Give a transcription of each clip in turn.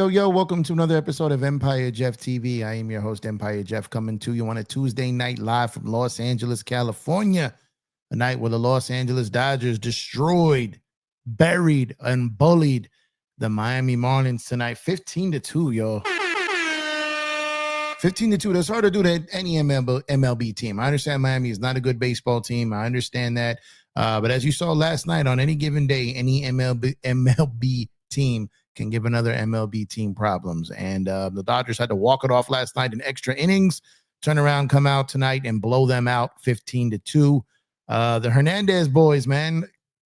Yo, welcome to another episode of EmpireJeffTV. I am your host, Empire Jeff, coming to you on a Tuesday night live from Los Angeles, California. A night where the Los Angeles Dodgers destroyed, buried, and bullied the Miami Marlins tonight. 15-2, yo. 15-2. That's hard to do to any MLB team. I understand Miami is not a good baseball team. I understand that. But as you saw last night, on any given day, any MLB team can give another MLB team problems. And the Dodgers had to walk it off last night in extra innings, turn around, come out tonight and blow them out 15-2. The Hernandez boys, man.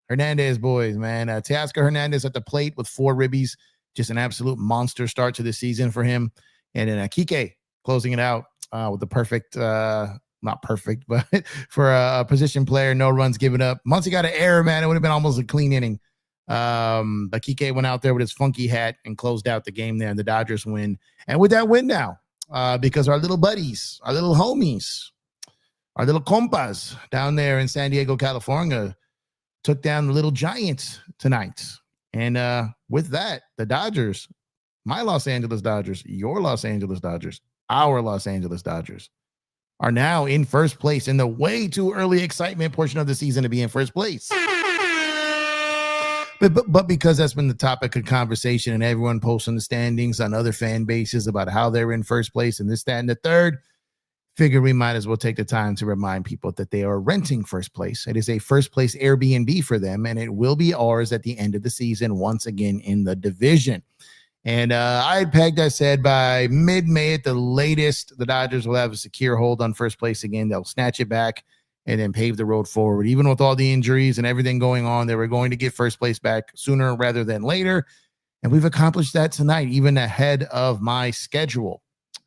Teoscar Hernandez at the plate with 4 ribbies. Just an absolute monster start to the season for him. And then Kike closing it out with the perfect, not perfect, but for a position player, no runs given up. Once he got an error, man, it would have been almost a clean inning. But Kike went out there with his funky hat and closed out the game there, and the Dodgers win. And with that win now, because our little buddies, our little homies, our little compas down there in San Diego, California, took down the little Giants tonight. And with that, the Dodgers, my Los Angeles Dodgers, your Los Angeles Dodgers, our Los Angeles Dodgers, are now in first place in the way too early excitement portion of the season to be in first place. But because that's been the topic of conversation and everyone posting the standings on other fan bases about how they're in first place and this, that, and the third, figure we might as well take the time to remind people that they are renting first place. It is a first place Airbnb for them, and it will be ours at the end of the season once again in the division. And I said by mid-May at the latest, the Dodgers will have a secure hold on first place again. They'll snatch it back and then pave the road forward. Even with all the injuries and everything going on, they were going to get first place back sooner rather than later. And we've accomplished that tonight, even ahead of my schedule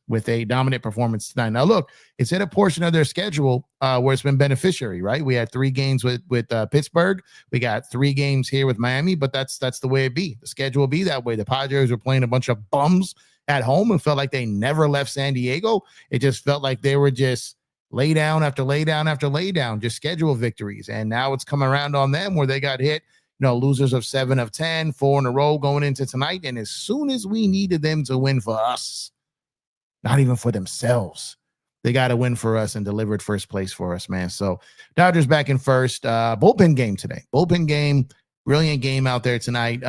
with a dominant performance tonight. Now, look, it's in a portion of their schedule where it's been beneficiary, right? We had 3 games with Pittsburgh. We got 3 games here with Miami, but that's the way it be. The schedule will be that way. The Padres were playing a bunch of bums at home and felt like they never left San Diego. It just felt like they were just lay down after lay down after lay down, just schedule victories. And now it's coming around on them where they got hit, losers of 7 of 10, 4 in a row going into tonight. And as soon as we needed them to win for us, not even for themselves, they got to win for us and delivered first place for us, man. So Dodgers back in first. Bullpen game today. Bullpen game. Brilliant game out there tonight.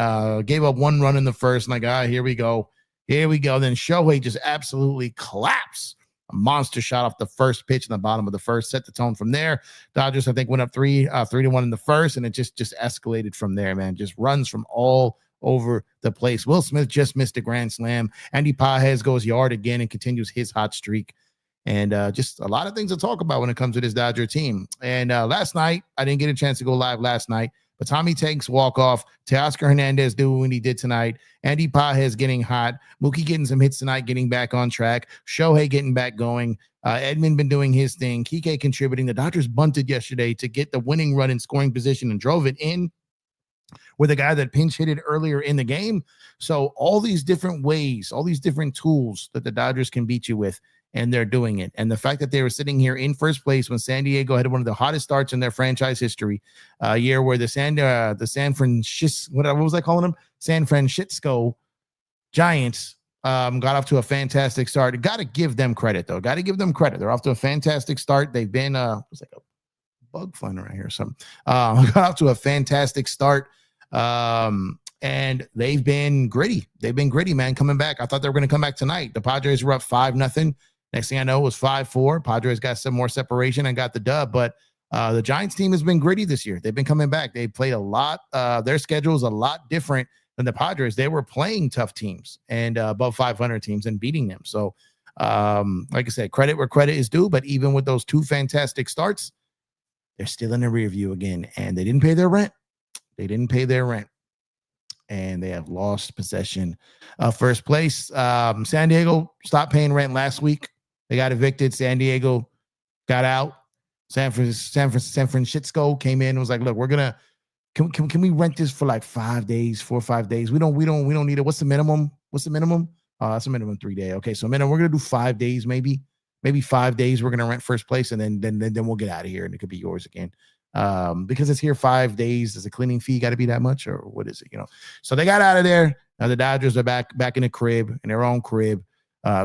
Gave up 1 run in the first. Like, here we go. Here we go. Then Shohei just absolutely collapsed. A monster shot off the first pitch in the bottom of the first. Set the tone from there. Dodgers, I think, went up 3-1 in the first, and it just escalated from there, man. Just runs from all over the place. Will Smith just missed a grand slam. Andy Pages goes yard again and continues his hot streak. And just a lot of things to talk about when it comes to this Dodger team. And last night, I didn't get a chance to go live last night, but Tommy Tanks walk off. Teoscar Hernandez doing what he did tonight. Andy Pages getting hot. Mookie getting some hits tonight, getting back on track. Shohei getting back going. Edmund been doing his thing. Kike contributing. The Dodgers bunted yesterday to get the winning run in scoring position and drove it in with a guy that pinch hit it earlier in the game. So all these different ways, all these different tools that the Dodgers can beat you with, and they're doing it. And the fact that they were sitting here in first place when San Diego had one of the hottest starts in their franchise history, a year where the San Francisco, what was I calling them? San Francisco Giants got off to a fantastic start. Got to give them credit, though. Got to give them credit. They're off to a fantastic start. They've been, it's like a bug flying around here or something. Got off to a fantastic start. And they've been gritty. They've been gritty, man, coming back. I thought they were going to come back tonight. The Padres were up 5-0. Next thing I know, it was 5-4. Padres got some more separation and got the dub. But the Giants team has been gritty this year. They've been coming back. They played a lot. Their schedule is a lot different than the Padres. They were playing tough teams and above 500 teams and beating them. So, like I said, credit where credit is due. But even with those 2 fantastic starts, they're still in the rear view again. And they didn't pay their rent. And they have lost possession of first place. San Diego stopped paying rent last week. They got evicted. San Diego got out. San Francisco came in and was like, look, we're gonna can we rent this for like 5 days, 4 or 5 days? We don't need it. What's the minimum? That's a minimum 3 day. Okay, so minimum, we're gonna do 5 days, maybe 5 days. We're gonna rent first place, and then we'll get out of here, and it could be yours again. Because it's here 5 days. Does the cleaning fee got to be that much, or what is it? So they got out of there. Now the Dodgers are back in the crib, in their own crib,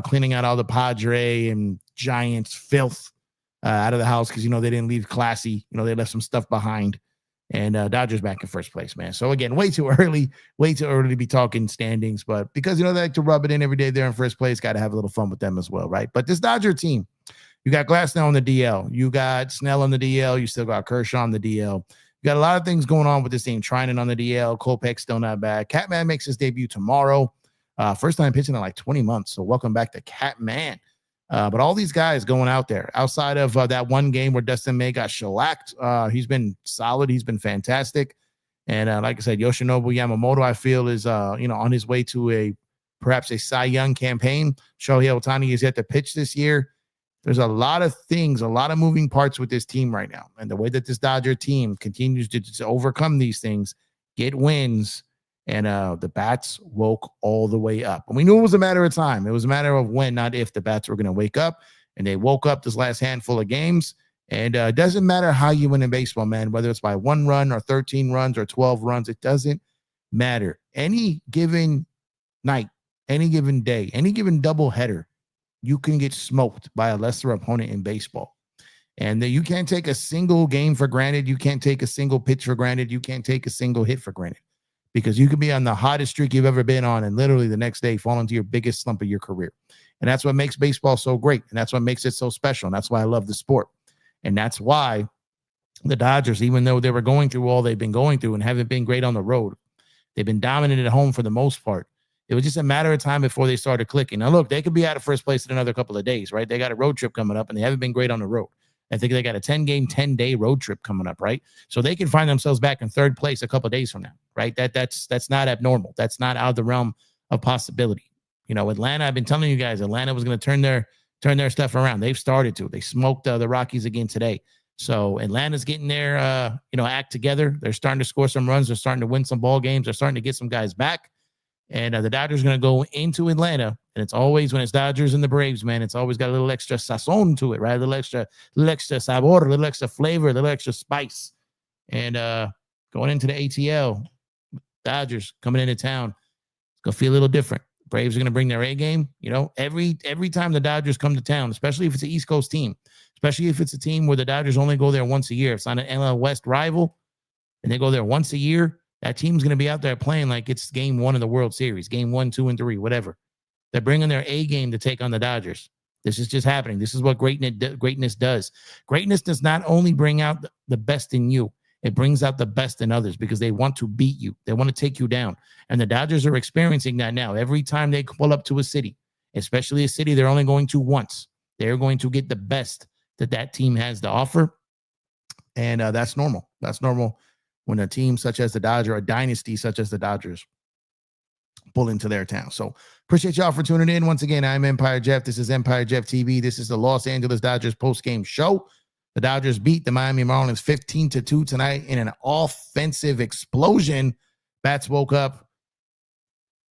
cleaning out all the Padre and Giants filth out of the house because they didn't leave classy. They left some stuff behind, and Dodgers back in first place, man. So again, way too early to be talking standings, but because they like to rub it in every day, they're in first place. Got to have a little fun with them as well, right? But this Dodger team. You got Glasnow on the DL. You got Snell on the DL. You still got Kershaw on the DL. You got a lot of things going on with this team. Trinan on the DL. Kopech still not bad. Catman makes his debut tomorrow. First time pitching in like 20 months. So welcome back to Catman. But all these guys going out there outside of that one game where Dustin May got shellacked. He's been solid. He's been fantastic. And like I said, Yoshinobu Yamamoto, I feel, is on his way to perhaps a Cy Young campaign. Shohei Ohtani is yet to pitch this year. There's a lot of things, a lot of moving parts with this team right now. And the way that this Dodger team continues to overcome these things, get wins, and the bats woke all the way up. And we knew it was a matter of time. It was a matter of when, not if, the bats were going to wake up. And they woke up this last handful of games. And it doesn't matter how you win in baseball, man, whether it's by 1 run or 13 runs or 12 runs. It doesn't matter. Any given night, any given day, any given doubleheader, you can get smoked by a lesser opponent in baseball. And you can't take a single game for granted. You can't take a single pitch for granted. You can't take a single hit for granted, because you could be on the hottest streak you've ever been on and literally the next day fall into your biggest slump of your career. And that's what makes baseball so great. And that's what makes it so special. And that's why I love the sport. And that's why the Dodgers, even though they were going through all they've been going through and haven't been great on the road, they've been dominant at home for the most part. It was just a matter of time before they started clicking. Now, look, they could be out of first place in another couple of days, right? They got a road trip coming up, and they haven't been great on the road. I think they got a 10-game, 10-day road trip coming up, right? So they can find themselves back in third place a couple of days from now, right? That's not abnormal. That's not out of the realm of possibility. Atlanta, I've been telling you guys, Atlanta was going to turn their stuff around. They've started to. They smoked the Rockies again today. So Atlanta's getting their act together. They're starting to score some runs. They're starting to win some ball games. They're starting to get some guys back. And the Dodgers are going to go into Atlanta And it's always when it's Dodgers and the Braves, man, it's always got a little extra sazon to it, right? A little extra sabor, a little extra flavor, a little extra spice. And going into the ATL, Dodgers coming into town, it's going to feel a little different. Braves are going to bring their A game. You know, every time the Dodgers come to town, especially if it's an East Coast team, especially if it's a team where the Dodgers only go there once a year. If it's not an NL West rival and they go there once a year, that team's going to be out there playing like it's game 1 of the World Series, game 1, 2, and 3, whatever. They're bringing their A game to take on the Dodgers. This is just happening. This is what greatness does. Greatness does not only bring out the best in you, it brings out the best in others because they want to beat you. They want to take you down. And the Dodgers are experiencing that now. Every time they pull up to a city, especially a city they're only going to once, they're going to get the best that team has to offer. And that's normal. That's normal when a team such as the Dodgers, a dynasty such as the Dodgers, pull into their town. So appreciate y'all for tuning in. Once again, I'm Empire Jeff. This is EmpireJeffTV. This is the Los Angeles Dodgers post-game show. The Dodgers beat the Miami Marlins 15-2 tonight in an offensive explosion. Bats woke up.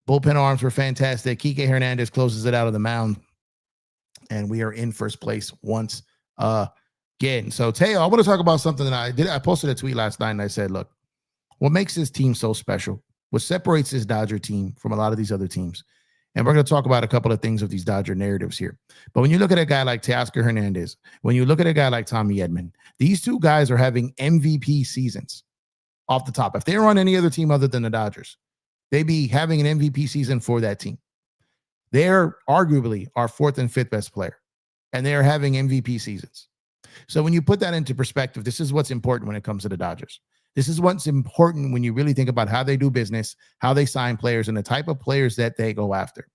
Bullpen arms were fantastic. Teoscar Hernandez closes it out of the mound. And we are in first place once again. So, Teo, I want to talk about something that I did. I posted a tweet last night and I said, look, what makes this team so special, what separates this Dodger team from a lot of these other teams, and we're going to talk about a couple of things of these Dodger narratives here. But when you look at a guy like Teoscar Hernandez, when you look at a guy like Tommy Edman, these two guys are having MVP seasons off the top. If they were on any other team other than the Dodgers, they'd be having an MVP season for that team. They're arguably our 4th and 5th best player, and they're having MVP seasons. So when you put that into perspective, this is what's important when it comes to the Dodgers. This is what's important when you really think about how they do business, how they sign players, and the type of players that they go after.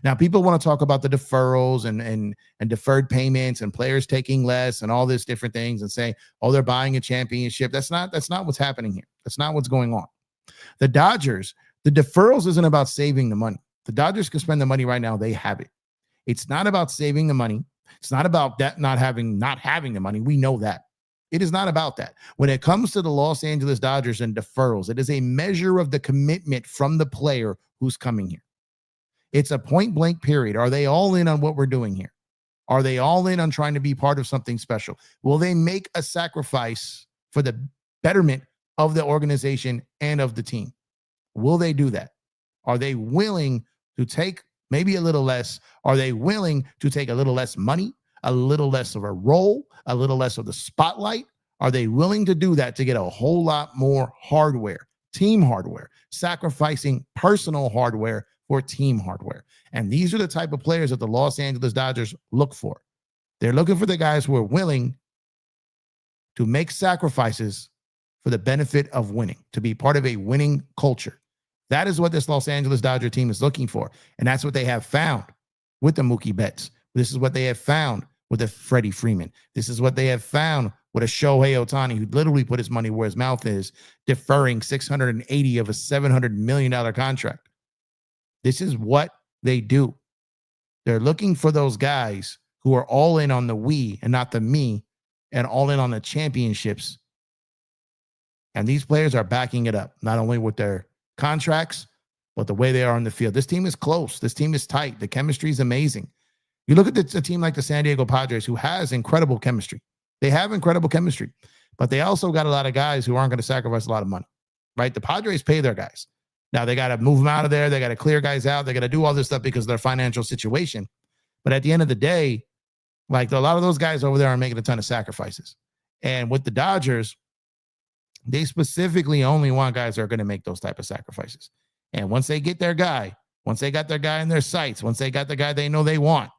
Now, people want to talk about the deferrals and deferred payments and players taking less and all these different things and say, oh, they're buying a championship. That's not what's happening here. That's not what's going on. The Dodgers, the deferrals isn't about saving the money. The Dodgers can spend the money right now. They have it. It's not about saving the money. It's not about that not having the money. We know that. It is not about that. When it comes to the Los Angeles Dodgers and deferrals, it is a measure of the commitment from the player who's coming here. It's a point blank period. Are they all in on what we're doing here? Are they all in on trying to be part of something special? Will they make a sacrifice for the betterment of the organization and of the team? Will they do that? Are they willing to take maybe a little less? Are they willing to take a little less money, a little less of a role, a little less of the spotlight? Are they willing to do that to get a whole lot more hardware, team hardware, sacrificing personal hardware for team hardware? And these are the type of players that the Los Angeles Dodgers look for. They're looking for the guys who are willing to make sacrifices for the benefit of winning, to be part of a winning culture. That is what this Los Angeles Dodger team is looking for. And that's what they have found with the Mookie Betts. This is what they have found with a Freddie Freeman. This is what they have found with a Shohei Ohtani, who literally put his money where his mouth is, deferring $680 of a $700 million contract. This is what they do. They're looking for those guys who are all in on the we and not the me, and all in on the championships. And these players are backing it up, not only with their contracts, but the way they are on the field. This team is close. This team is tight. The chemistry is amazing. You look at a team like the San Diego Padres, who has incredible chemistry. They have incredible chemistry, but they also got a lot of guys who aren't going to sacrifice a lot of money, right? The Padres pay their guys. Now they got to move them out of there. They got to clear guys out. They got to do all this stuff because of their financial situation. But at the end of the day, like a lot of those guys over there are making a ton of sacrifices. And with the Dodgers, they specifically only want guys that are going to make those type of sacrifices. And once they get their guy, once they got their guy in their sights, once they got the guy they know they want,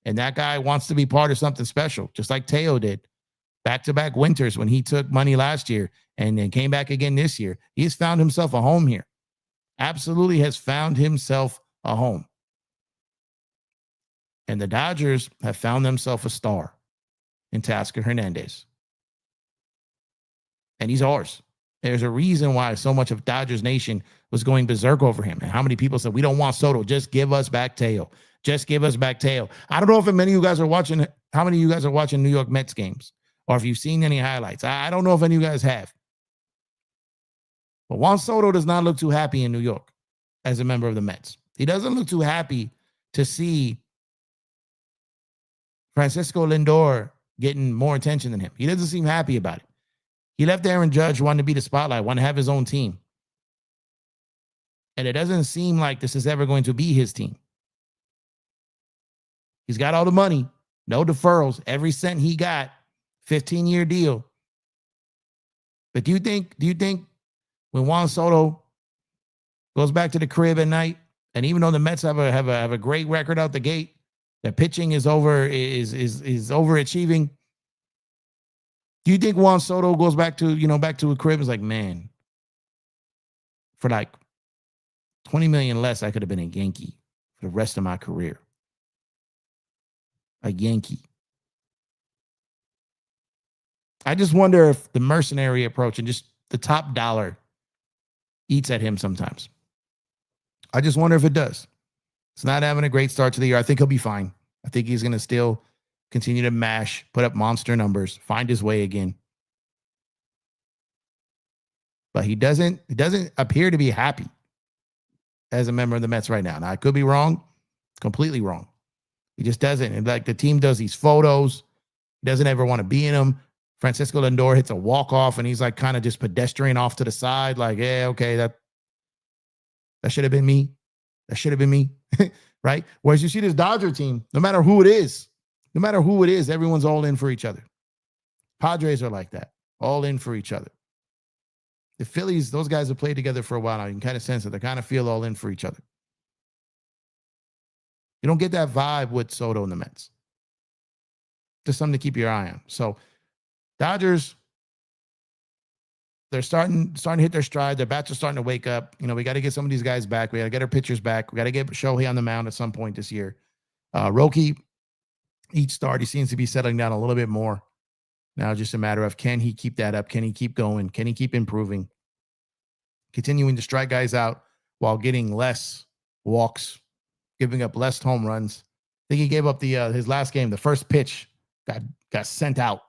and that guy wants to be part of something special, just like Teo did back-to-back winters when he took money last year and then came back again this year. He's found himself a home here. Absolutely has found himself a home. And the Dodgers have found themselves a star in Teoscar Hernandez. And he's ours. There's a reason why so much of Dodgers Nation was going berserk over him. And how many people said, we don't want Soto. Just give us back Teo. Just give us back Teo. I don't know if many of you guys are watching, how many of you guys are watching New York Mets games, or if you've seen any highlights. I don't know if any of you guys have. But Juan Soto does not look too happy in New York as a member of the Mets. He doesn't look too happy to see Francisco Lindor getting more attention than him. He doesn't seem happy about it. He left Aaron Judge wanting to be the spotlight, wanting to have his own team. And it doesn't seem like this is ever going to be his team. He's got all the money, no deferrals, every cent he got, 15-year deal. But do you think when Juan Soto goes back to the crib at night, and even though the Mets have a great record out the gate, the pitching is overachieving, do you think Juan Soto goes back to a crib and is like, man, for like $20 million less, I could have been a Yankee for the rest of my career? A Yankee. I just wonder if the mercenary approach and just the top dollar eats at him sometimes. I just wonder if it does. It's not having a great start to the year. I think he'll be fine. I think he's going to still continue to mash, put up monster numbers, find his way again. But he doesn't appear to be happy as a member of the Mets right now. Now, I could be wrong, completely wrong. He just doesn't. And like the team does these photos, he doesn't ever want to be in them. Francisco Lindor hits a walk-off, and he's like kind of just pedestrian off to the side, like, yeah, okay, that should have been me. That should have been me, right? Whereas you see this Dodger team, no matter who it is, everyone's all in for each other. Padres are like that, all in for each other. The Phillies, those guys have played together for a while now. You can kind of sense it. They kind of feel all in for each other. You don't get that vibe with Soto and the Mets. Just something to keep your eye on. So Dodgers, they're starting to hit their stride. Their bats are starting to wake up. We got to get some of these guys back. We got to get our pitchers back. We got to get Shohei on the mound at some point this year. Roki, each start, he seems to be settling down a little bit more. Now just a matter of, can he keep that up? Can he keep going? Can he keep improving? Continuing to strike guys out while getting less walks, giving up less home runs. I think he gave up his last game, the first pitch got sent out.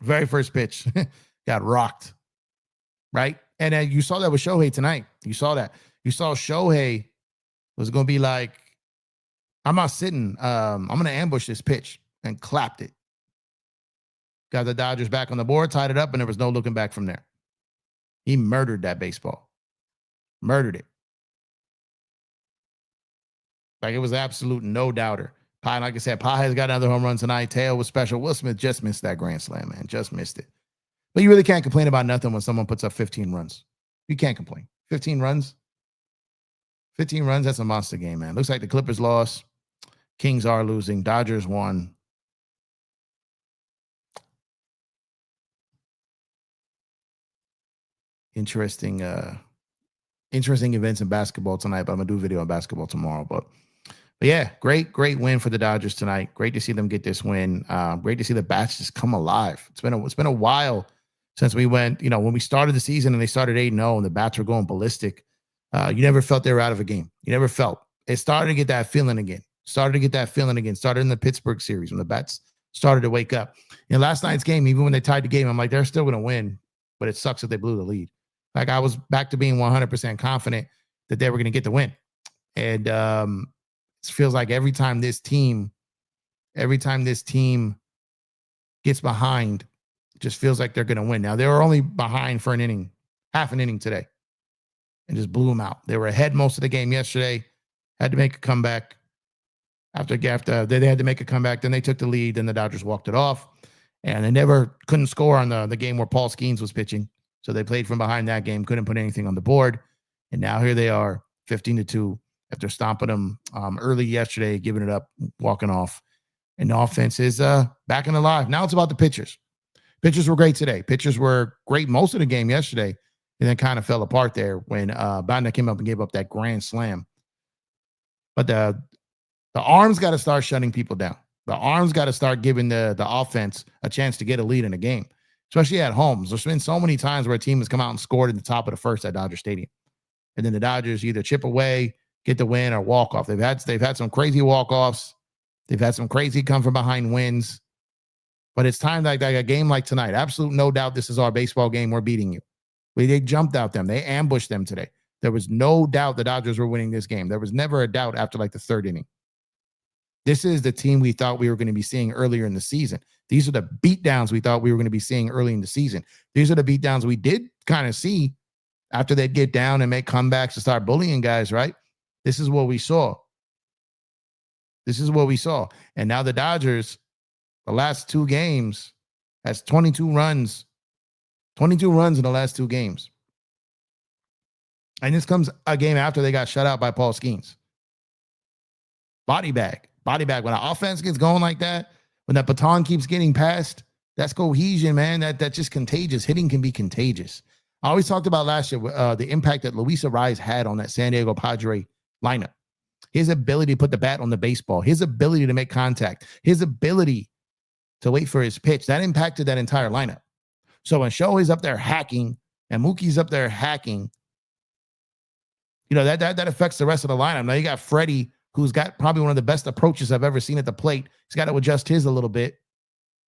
Very first pitch got rocked, right? And you saw that with Shohei tonight. You saw that. You saw Shohei was going to be like, I'm not sitting. I'm going to ambush this pitch, and clapped it. Got the Dodgers back on the board, tied it up, and there was no looking back from there. He murdered that baseball. Murdered it. Like, it was absolute no doubter. Pye, like I said, Pye has got another home run tonight. Teo was special. Will Smith just missed that grand slam, man. Just missed it. But you really can't complain about nothing when someone puts up 15 runs. You can't complain. 15 runs? 15 runs, that's a monster game, man. Looks like the Clippers lost. Kings are losing. Dodgers won. Interesting events in basketball tonight, but I'm going to do a video on basketball tomorrow. But yeah, great win for the Dodgers tonight. Great to see them get this win. Great to see the bats just come alive. It's been a while since we went, when we started the season and they started 8-0 and the bats were going ballistic. You never felt they were out of a game. You never felt. It started to get that feeling again. Started in the Pittsburgh series when the bats started to wake up. Last night's game, even when they tied the game, I'm like, they're still going to win, but it sucks that they blew the lead. Like, I was back to being 100% confident that they were going to get the win. And it feels like every time this team gets behind, it just feels like they're going to win. Now, they were only behind for half an inning today, and just blew them out. They were ahead most of the game yesterday, had to make a comeback. After they had to make a comeback, then they took the lead, then the Dodgers walked it off, and they couldn't score on the game where Paul Skeens was pitching. So they played from behind that game, couldn't put anything on the board. And now here they are, 15-2, after stomping them early yesterday, giving it up, walking off. And the offense is back in the live. Now it's about the pitchers. Pitchers were great today. Pitchers were great most of the game yesterday, and then kind of fell apart there when Banda came up and gave up that grand slam. But the arms got to start shutting people down. The arms got to start giving the offense a chance to get a lead in a game, especially at home. There's been so many times where a team has come out and scored in the top of the first at Dodger Stadium. And then the Dodgers either chip away, get the win, or walk off. They've had some crazy walk-offs. They've had some crazy come from behind wins. But it's time like a game like tonight. Absolute no doubt this is our baseball game. We're beating you. They jumped out them. They ambushed them today. There was no doubt the Dodgers were winning this game. There was never a doubt after like the third inning. This is the team we thought we were going to be seeing earlier in the season. These are the beatdowns we thought we were going to be seeing early in the season. These are the beatdowns we did kind of see after they'd get down and make comebacks and start bullying guys, right? This is what we saw. This is what we saw. And now the Dodgers, the last two games, has 22 runs. 22 runs in the last two games. And this comes a game after they got shut out by Paul Skeens. Body bag. When an offense gets going like that, when that baton keeps getting passed, that's cohesion, man. That's just contagious. Hitting can be contagious. I always talked about last year the impact that Luis Arraez had on that San Diego Padre lineup. His ability to put the bat on the baseball, his ability to make contact, his ability to wait for his pitch, that impacted that entire lineup. So when Shohei's up there hacking and Mookie's up there hacking, that affects the rest of the lineup. Now you got Freddie, who's got probably one of the best approaches I've ever seen at the plate. He's got to adjust his a little bit.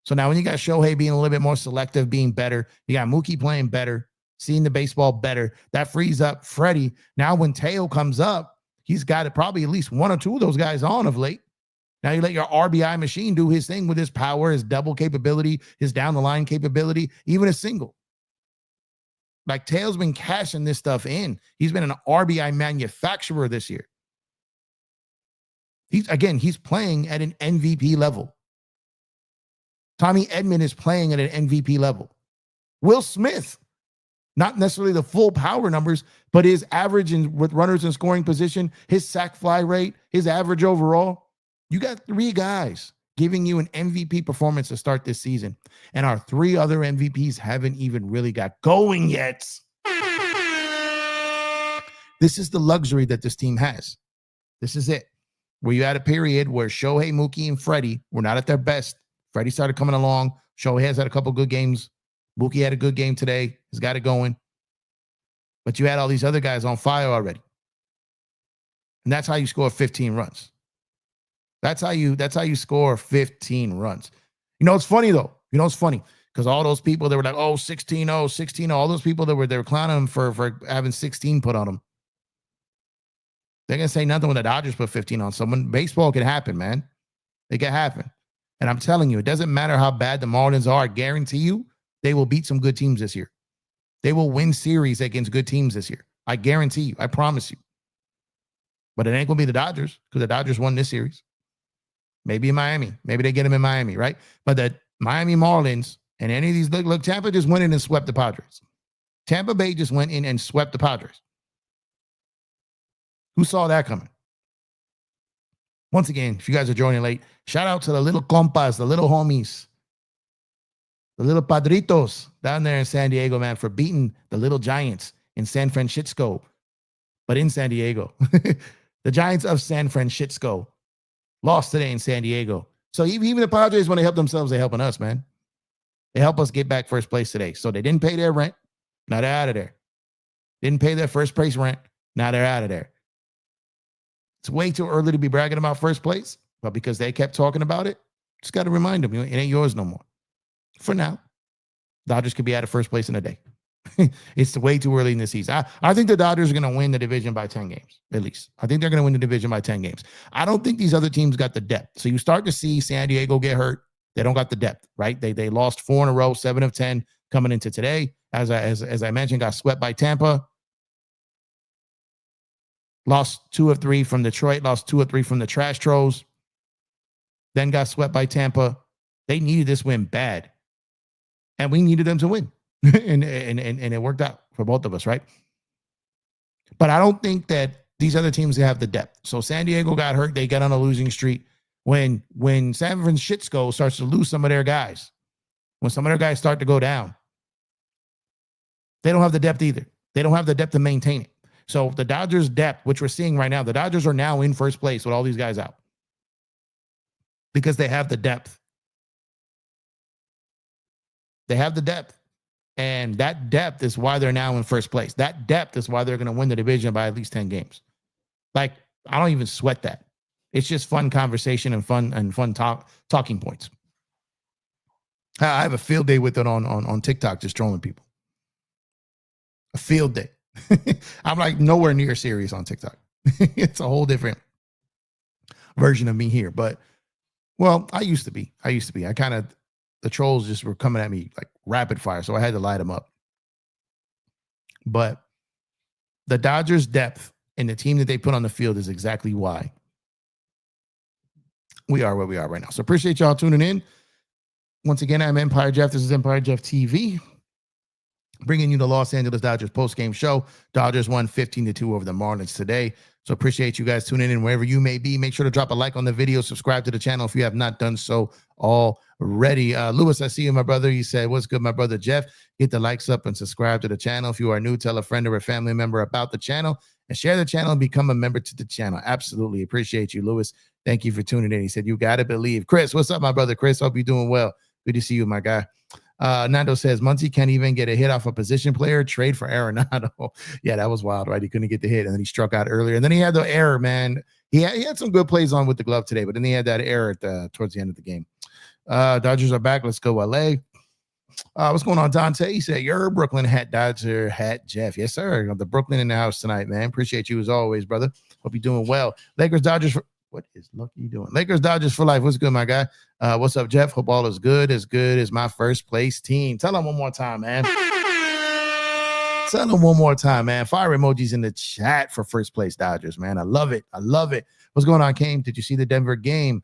So now when you got Shohei being a little bit more selective, being better, you got Mookie playing better, seeing the baseball better, that frees up Freddie. Now when Teo comes up, he's got it probably at least one or two of those guys on of late. Now you let your RBI machine do his thing with his power, his double capability, his down the line capability, even a single. Like Teo's been cashing this stuff in. He's been an RBI manufacturer this year. He's playing at an MVP level. Tommy Edman is playing at an MVP level. Will Smith, not necessarily the full power numbers, but his average with runners in scoring position, his sack fly rate, his average overall. You got three guys giving you an MVP performance to start this season. And our three other MVPs haven't even really got going yet. This is the luxury that this team has. This is it. Where you had a period where Shohei, Mookie, and Freddie were not at their best. Freddie started coming along. Shohei has had a couple good games. Mookie had a good game today. He's got it going. But you had all these other guys on fire already. And that's how you score 15 runs. That's how you score 15 runs. It's funny, though. It's funny. Because all those people that were like, 16-0, 16-0, all those people that were clowning him for having 16 put on them. They're going to say nothing when the Dodgers put 15 on someone. Baseball can happen, man. It can happen. And I'm telling you, it doesn't matter how bad the Marlins are. I guarantee you, they will beat some good teams this year. They will win series against good teams this year. I guarantee you. I promise you. But it ain't going to be the Dodgers because the Dodgers won this series. Maybe in Miami. Maybe they get them in Miami, right? But the Miami Marlins and any of these, look, Tampa just went in and swept the Padres. Tampa Bay just went in and swept the Padres. Who saw that coming? Once again, if you guys are joining late, shout out to the little compas, the little homies, the little padritos down there in San Diego, man, for beating the little Giants in San Francisco, but in San Diego. The Giants of San Francisco lost today in San Diego. So even the Padres, when they help themselves, they're helping us, man. They help us get back first place today. So they didn't pay their rent. Now they're out of there. Didn't pay their first place rent. Now they're out of there. It's way too early to be bragging about first place, but because they kept talking about it, just got to remind them, it ain't yours no more. For now, Dodgers could be out of first place in a day. It's way too early in the season. I think the Dodgers are going to win the division by 10 games, at least. I think they're going to win the division by 10 games. I don't think these other teams got the depth. So you start to see San Diego get hurt. They don't got the depth, right? They lost 4 in a row, 7 of 10 coming into today. As I mentioned, got swept by Tampa. Lost 2 of 3 from Detroit. Lost 2 of 3 from the Trash Trolls. Then got swept by Tampa. They needed this win bad. And we needed them to win. and it worked out for both of us, right? But I don't think that these other teams have the depth. So San Diego got hurt. They got on a losing streak. When San Francisco starts to lose some of their guys, when some of their guys start to go down, they don't have the depth either. They don't have the depth to maintain it. So the Dodgers' depth, which we're seeing right now, the Dodgers are now in first place with all these guys out because they have the depth. They have the depth. And that depth is why they're now in first place. That depth is why they're going to win the division by at least 10 games. Like, I don't even sweat that. It's just fun conversation and fun talking points. I have a field day with it on TikTok, just trolling people. A field day. I'm like nowhere near serious on TikTok. It's a whole different version of me here. But well, I used to be. The trolls just were coming at me like rapid fire, so I had to light them up. But the Dodgers' depth and the team that they put on the field is exactly why we are where we are right now. So appreciate y'all tuning in. Once again, I'm Empire Jeff. This is Empire Jeff TV, bringing you the Los Angeles Dodgers post-game show. Dodgers won 15-2 over the Marlins today. So appreciate you guys tuning in wherever you may be. Make sure to drop a like on the video. Subscribe to the channel if you have not done so already. Lewis, I see you, my brother. You said, what's good, my brother Jeff? Hit the likes up and subscribe to the channel. If you are new, tell a friend or a family member about the channel and share the channel and become a member to the channel. Absolutely. Appreciate you, Lewis. Thank you for tuning in. He said, you got to believe. Chris, what's up, my brother? Chris, hope you're doing well. Good to see you, my guy. Nando says, Muncy can't even get a hit off a position player. Trade for Arenado. Yeah, that was wild, right? He couldn't get the hit, and then he struck out earlier. And then he had the error, man. He had some good plays on with the glove today, but then he had that error towards the end of the game. Dodgers are back. Let's go, LA. What's going on, Dante? He said, you're Brooklyn hat, Dodger hat, Jeff. Yes, sir. The Brooklyn in the house tonight, man. Appreciate you as always, brother. Hope you're doing well. Lakers, Dodgers. What is Lucky doing? Lakers, Dodgers for life. What's good, my guy? What's up, Jeff? Hope all is good as my first place team. Tell them one more time, man. Tell them one more time, man. Fire emojis in the chat for first place Dodgers, man. I love it. I love it. What's going on, Kane? Did you see the Denver game?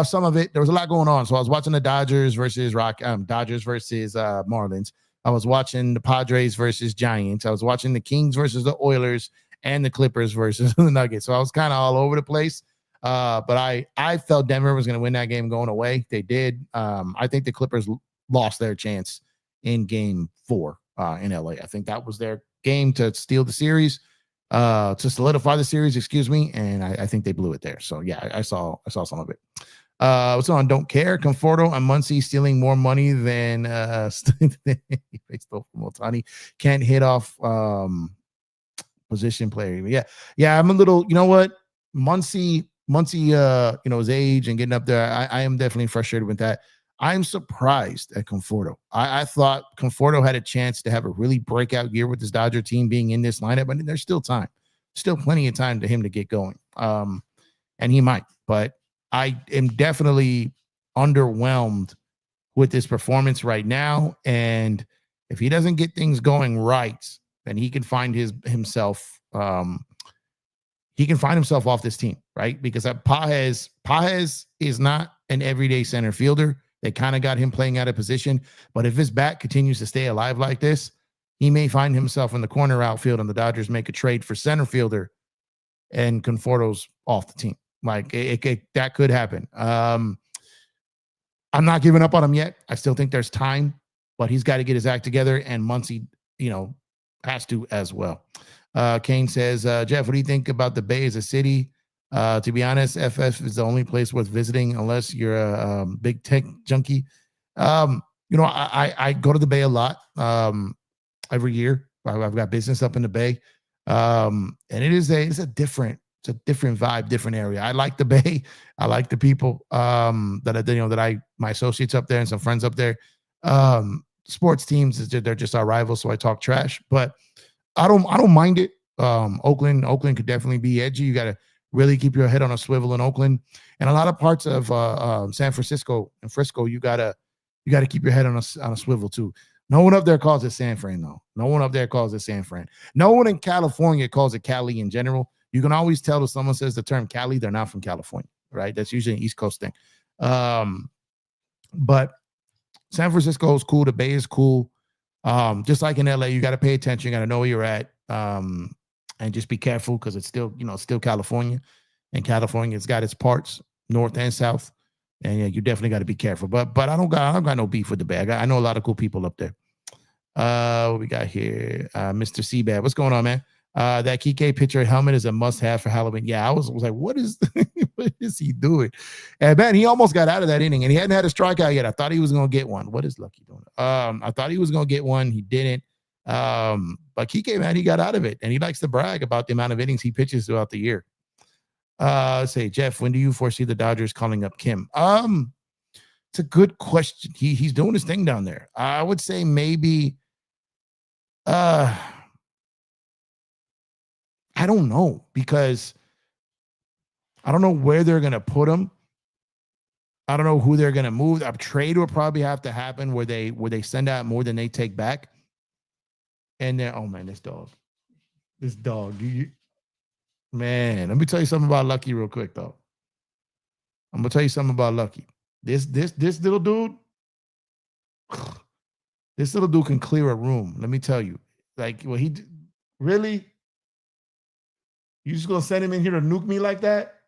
Some of it. There was a lot going on. So I was watching the Dodgers versus Marlins. I was watching the Padres versus Giants. I was watching the Kings versus the Oilers and the Clippers versus the Nuggets. So I was kind of all over the place. But I felt Denver was going to win that game going away. They did. I think the Clippers lost their chance in game 4 in LA. I think that was their game to steal the series, to solidify the series, excuse me. And I think they blew it there. So yeah, I saw some of it. What's on? Don't care. Conforto and Muncy stealing more money than they stole from Otani. Can't hit off position player. Yeah. I'm a little, you know what? Muncy, his age and getting up there, I am definitely frustrated with that. I'm surprised at Conforto. I thought Conforto had a chance to have a really breakout year with this Dodger team being in this lineup, but there's still time, still plenty of time to him to get going. And he might, but I am definitely underwhelmed with this performance right now. And if he doesn't get things going right, then he can find himself. He can find himself off this team, right? Because Pages is not an everyday center fielder. They kind of got him playing out of position. But if his bat continues to stay alive like this, he may find himself in the corner outfield and the Dodgers make a trade for center fielder and Conforto's off the team. Like that could happen. I'm not giving up on him yet. I still think there's time, but he's got to get his act together, and Muncy, has to as well. Kane says, Jeff, what do you think about the Bay as a city? To be honest, FF is the only place worth visiting unless you're a big tech junkie. I go to the Bay a lot every year. I've got business up in the Bay. And it's a different vibe, different area. I like the Bay. I like the people my associates up there and some friends up there. Sports teams, they're just our rivals, so I talk trash, but I don't mind it. Oakland could definitely be edgy. You got to really keep your head on a swivel in Oakland, and a lot of parts of San Francisco and Frisco. You gotta keep your head on a swivel too. No one up there calls it San Fran, though. No one up there calls it San Fran. No one in California calls it Cali in general. You can always tell if someone says the term Cali, they're not from California, right? That's usually an East Coast thing. But San Francisco is cool. The Bay is cool. Just like in LA, you got to pay attention. You got to know where you're at, and just be careful because it's still, still California, and California's got its parts, north and south, and yeah, you definitely got to be careful. But I don't got no beef with the Bay. I know a lot of cool people up there. What we got here, Mr. Seabad. What's going on, man? That Kike pitcher helmet is a must-have for Halloween. Yeah, I was like, what is he doing? And man, he almost got out of that inning, and he hadn't had a strikeout yet. I thought he was gonna get one. What is Lucky doing? I thought he was gonna get one. He didn't. But Kike, man, he got out of it, and he likes to brag about the amount of innings he pitches throughout the year. Say, Jeff, when do you foresee the Dodgers calling up Kim? It's a good question. He's doing his thing down there. I would say maybe I don't know, because I don't know where they're going to put him. I don't know who they're going to move. A trade will probably have to happen where they send out more than they take back. And then, oh man, this dog, man, let me tell you something about Lucky real quick though. I'm gonna tell you something about Lucky. This little dude, this little dude can clear a room. Let me tell you, like, well, really, you just gonna send him in here to nuke me like that?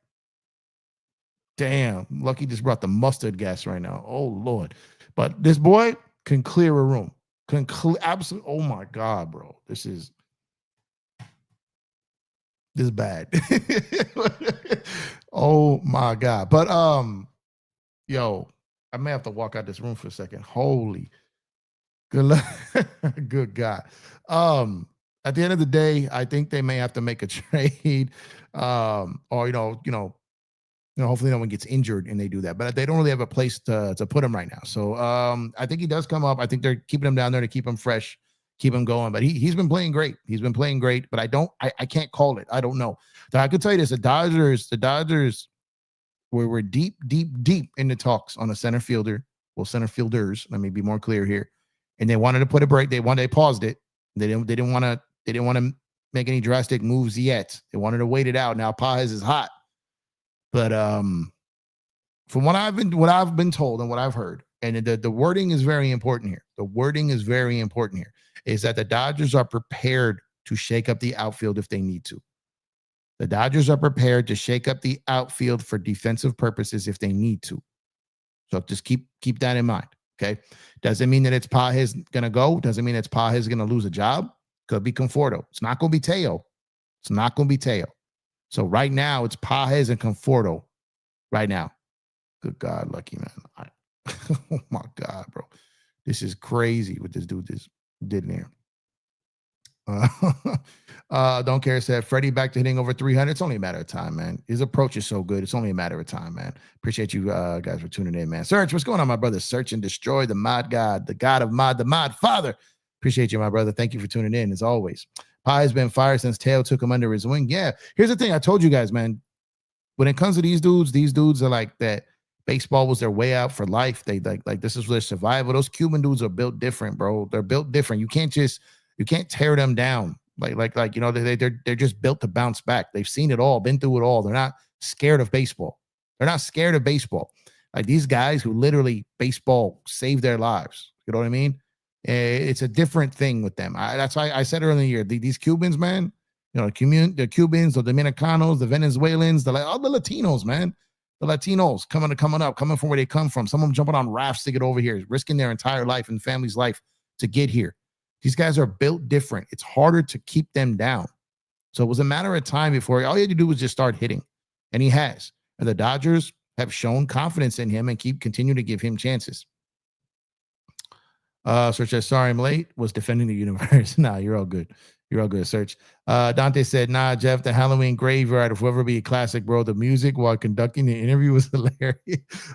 Damn, Lucky just brought the mustard gas right now. Oh Lord, but this boy can clear a room. Absolutely. Oh my God, bro, this is bad. Oh my God. But yo, I may have to walk out this room for a second. Holy good luck. Good God. At the end of the day, I think they may have to make a trade. Or hopefully no one gets injured and they do that. But they don't really have a place to put him right now. So I think he does come up. I think they're keeping him down there to keep him fresh, keep him going. But he's been playing great. He's been playing great. But I can't call it. I don't know. I could tell you this: the Dodgers were deep in the talks on a center fielder. Well, center fielders. Let me be more clear here. And they wanted to put a break. They paused it. They didn't want to make any drastic moves yet. They wanted to wait it out. Now Pages is hot. But from what I've been told and what I've heard, and the wording is very important here. The wording is very important here. Is that the Dodgers are prepared to shake up the outfield if they need to. The Dodgers are prepared to shake up the outfield for defensive purposes if they need to. So just keep that in mind. Okay. Doesn't mean that it's Pages going to go. Doesn't mean it's Pages going to lose a job. Could be Conforto. It's not going to be Teo. It's not going to be Teo. So right now it's Pages and Conforto. Right now. Good God, Lucky, man. Oh my God, bro. This is crazy what this dude did in here. Don't care said Freddie back to hitting over 300. It's only a matter of time, man. His approach is so good. It's only a matter of time, man. Appreciate you guys for tuning in, man. Search, what's going on, my brother? Search and destroy the mod god, the god of mod, the mod father. Appreciate you, my brother. Thank you for tuning in as always. Pie has been fired since Teo took him under his wing. Yeah, here's the thing. I told you guys, man. When it comes to these dudes are like that. Baseball was their way out for life. They like this is their survival. Those Cuban dudes are built different, bro. They're built different. You can't tear them down. They're just built to bounce back. They've seen it all, been through it all. They're not scared of baseball. They're not scared of baseball. Like these guys who literally baseball saved their lives. You know what I mean? It's a different thing with them. That's why I said earlier in the year, these Cubans, man, the Cubans, the Dominicanos, the Venezuelans, all the Latinos, man. The Latinos coming from where they come from. Some of them jumping on rafts to get over here, risking their entire life and family's life to get here. These guys are built different. It's harder to keep them down. So it was a matter of time before all he had to do was just start hitting. And he has. And the Dodgers have shown confidence in him and continue to give him chances. Search says, sorry, I'm late. Was defending the universe. Nah, you're all good. You're all good, Search. Dante said, nah, Jeff, the Halloween graveyard, if ever be a classic, bro. The music while conducting the interview was hilarious.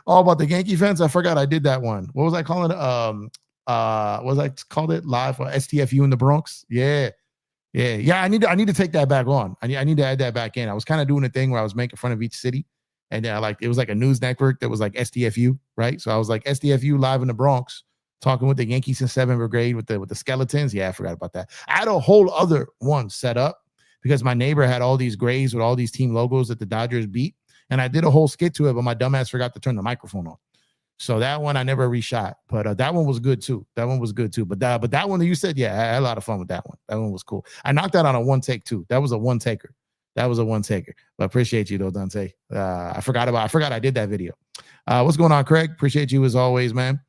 All about the Yankee fans. I forgot I did that one. What was I calling it? What was I called it? Live for STFU in the Bronx? Yeah. I need to take that back on. I need to add that back in. I was kind of doing a thing where I was making fun of each city. And it was like a news network that was like STFU, right? So I was like STFU live in the Bronx. Talking with the Yankees in 7th Brigade with the skeletons. Yeah, I forgot about that. I had a whole other one set up because my neighbor had all these graves with all these team logos that the Dodgers beat. And I did a whole skit to it, but my dumbass forgot to turn the microphone on. So that one I never reshot. But that one was good too. But that one that you said, yeah, I had a lot of fun with that one. That one was cool. I knocked that on a one take too. That was a one taker. But appreciate you though, Dante. I forgot I did that video. What's going on, Craig? Appreciate you as always, man.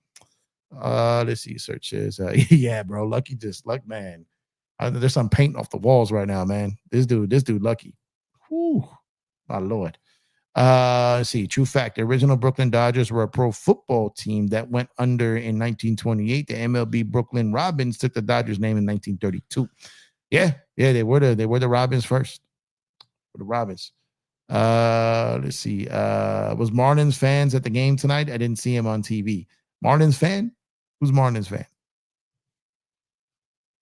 Let's see. Searches. Yeah, bro. Lucky man. There's some paint off the walls right now, man. This dude, Lucky. Whew, my Lord. Let's see. True fact. The original Brooklyn Dodgers were a pro football team that went under in 1928. The MLB Brooklyn Robins took the Dodgers name in 1932. Yeah, they were the Robins first. For the Robins. Let's see. Was Marlins fans at the game tonight? I didn't see him on TV. Marlins fan? Who's Marlins fan?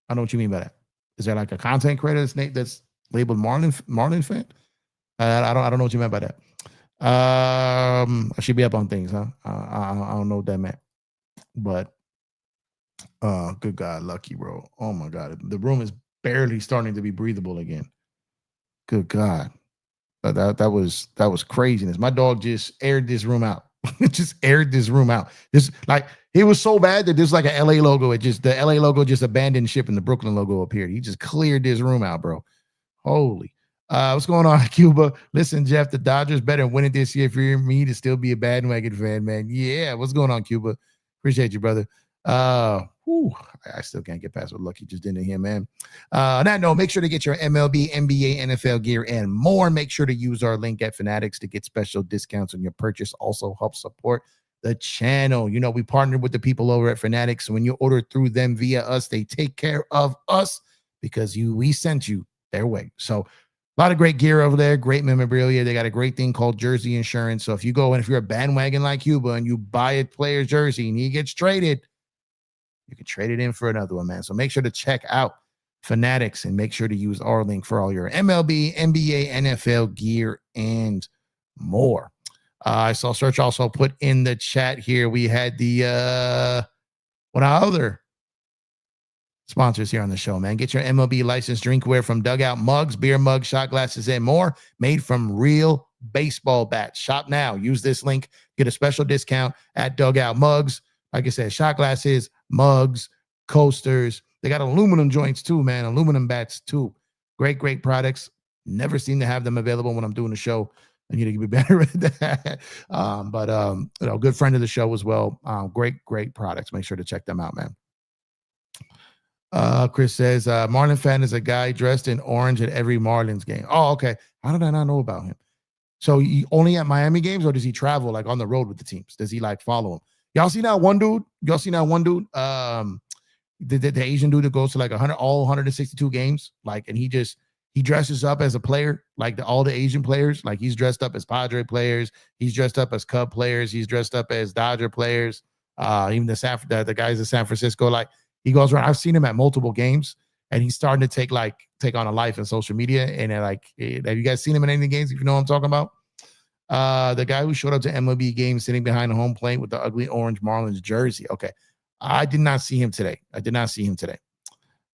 I know what you mean by that. Is there like a content creator that's labeled Marlin fan. I don't know what you meant by that. I should be up on things, huh? I don't know what that meant, but good God, lucky bro. Oh my God, the room is barely starting to be breathable again. Good God, that was craziness. My dog just aired this room out. Just aired this room out. This like it was so bad that there's like a LA logo. The LA logo just abandoned ship and the Brooklyn logo appeared. He just cleared this room out, bro. Holy. What's going on, Cuba? Listen, Jeff, the Dodgers better win it this year for me to still be a bandwagon fan, man. Yeah, what's going on, Cuba? Appreciate you, brother. I still can't get past what Lucky just did in here, man. On that note, make sure to get your MLB, NBA, NFL gear and more. Make sure to use our link at Fanatics to get special discounts on your purchase. Also help support the channel. You know, we partnered with the people over at Fanatics. So when you order through them via us, they take care of us because we sent you their way. So a lot of great gear over there, great memorabilia. They got a great thing called jersey insurance. So if you go and if you're a bandwagon like Cuba and you buy a player's jersey and he gets traded, you can trade it in for another one, man. So make sure to check out Fanatics and make sure to use our link for all your MLB, NBA, NFL gear and more. I saw Search also put in the chat here. We had the one of our other sponsors here on the show, man. Get your MLB licensed drinkware from Dugout mugs, beer mugs, shot glasses, and more, made from real baseball bats. Shop now. Use this link. Get a special discount at Dugout mugs. Like I said, shot glasses, mugs, coasters. They got aluminum joints too, man. Aluminum bats too. Great products. Never seem to have them available when I'm doing the show. I need to be better at that. Good friend of the show as well. Great products. Make sure to check them out, man. Chris says, Marlin fan is a guy dressed in orange at every Marlins game. Oh, okay. How did I not know about him? So he only at Miami games, or does he travel like on the road with the teams? Does he like follow them? Y'all see that one dude? The Asian dude that goes to like 162 games, like, and he dresses up as a player, like all the Asian players. Like he's dressed up as Padre players, he's dressed up as Cub players, he's dressed up as Dodger players. Even the guys in San Francisco, like he goes around. I've seen him at multiple games, and he's starting to take on a life in social media. And have you guys seen him in any games? If you know what I'm talking about. The guy who showed up to MLB games sitting behind the home plate with the ugly orange Marlins jersey. Okay. I did not see him today.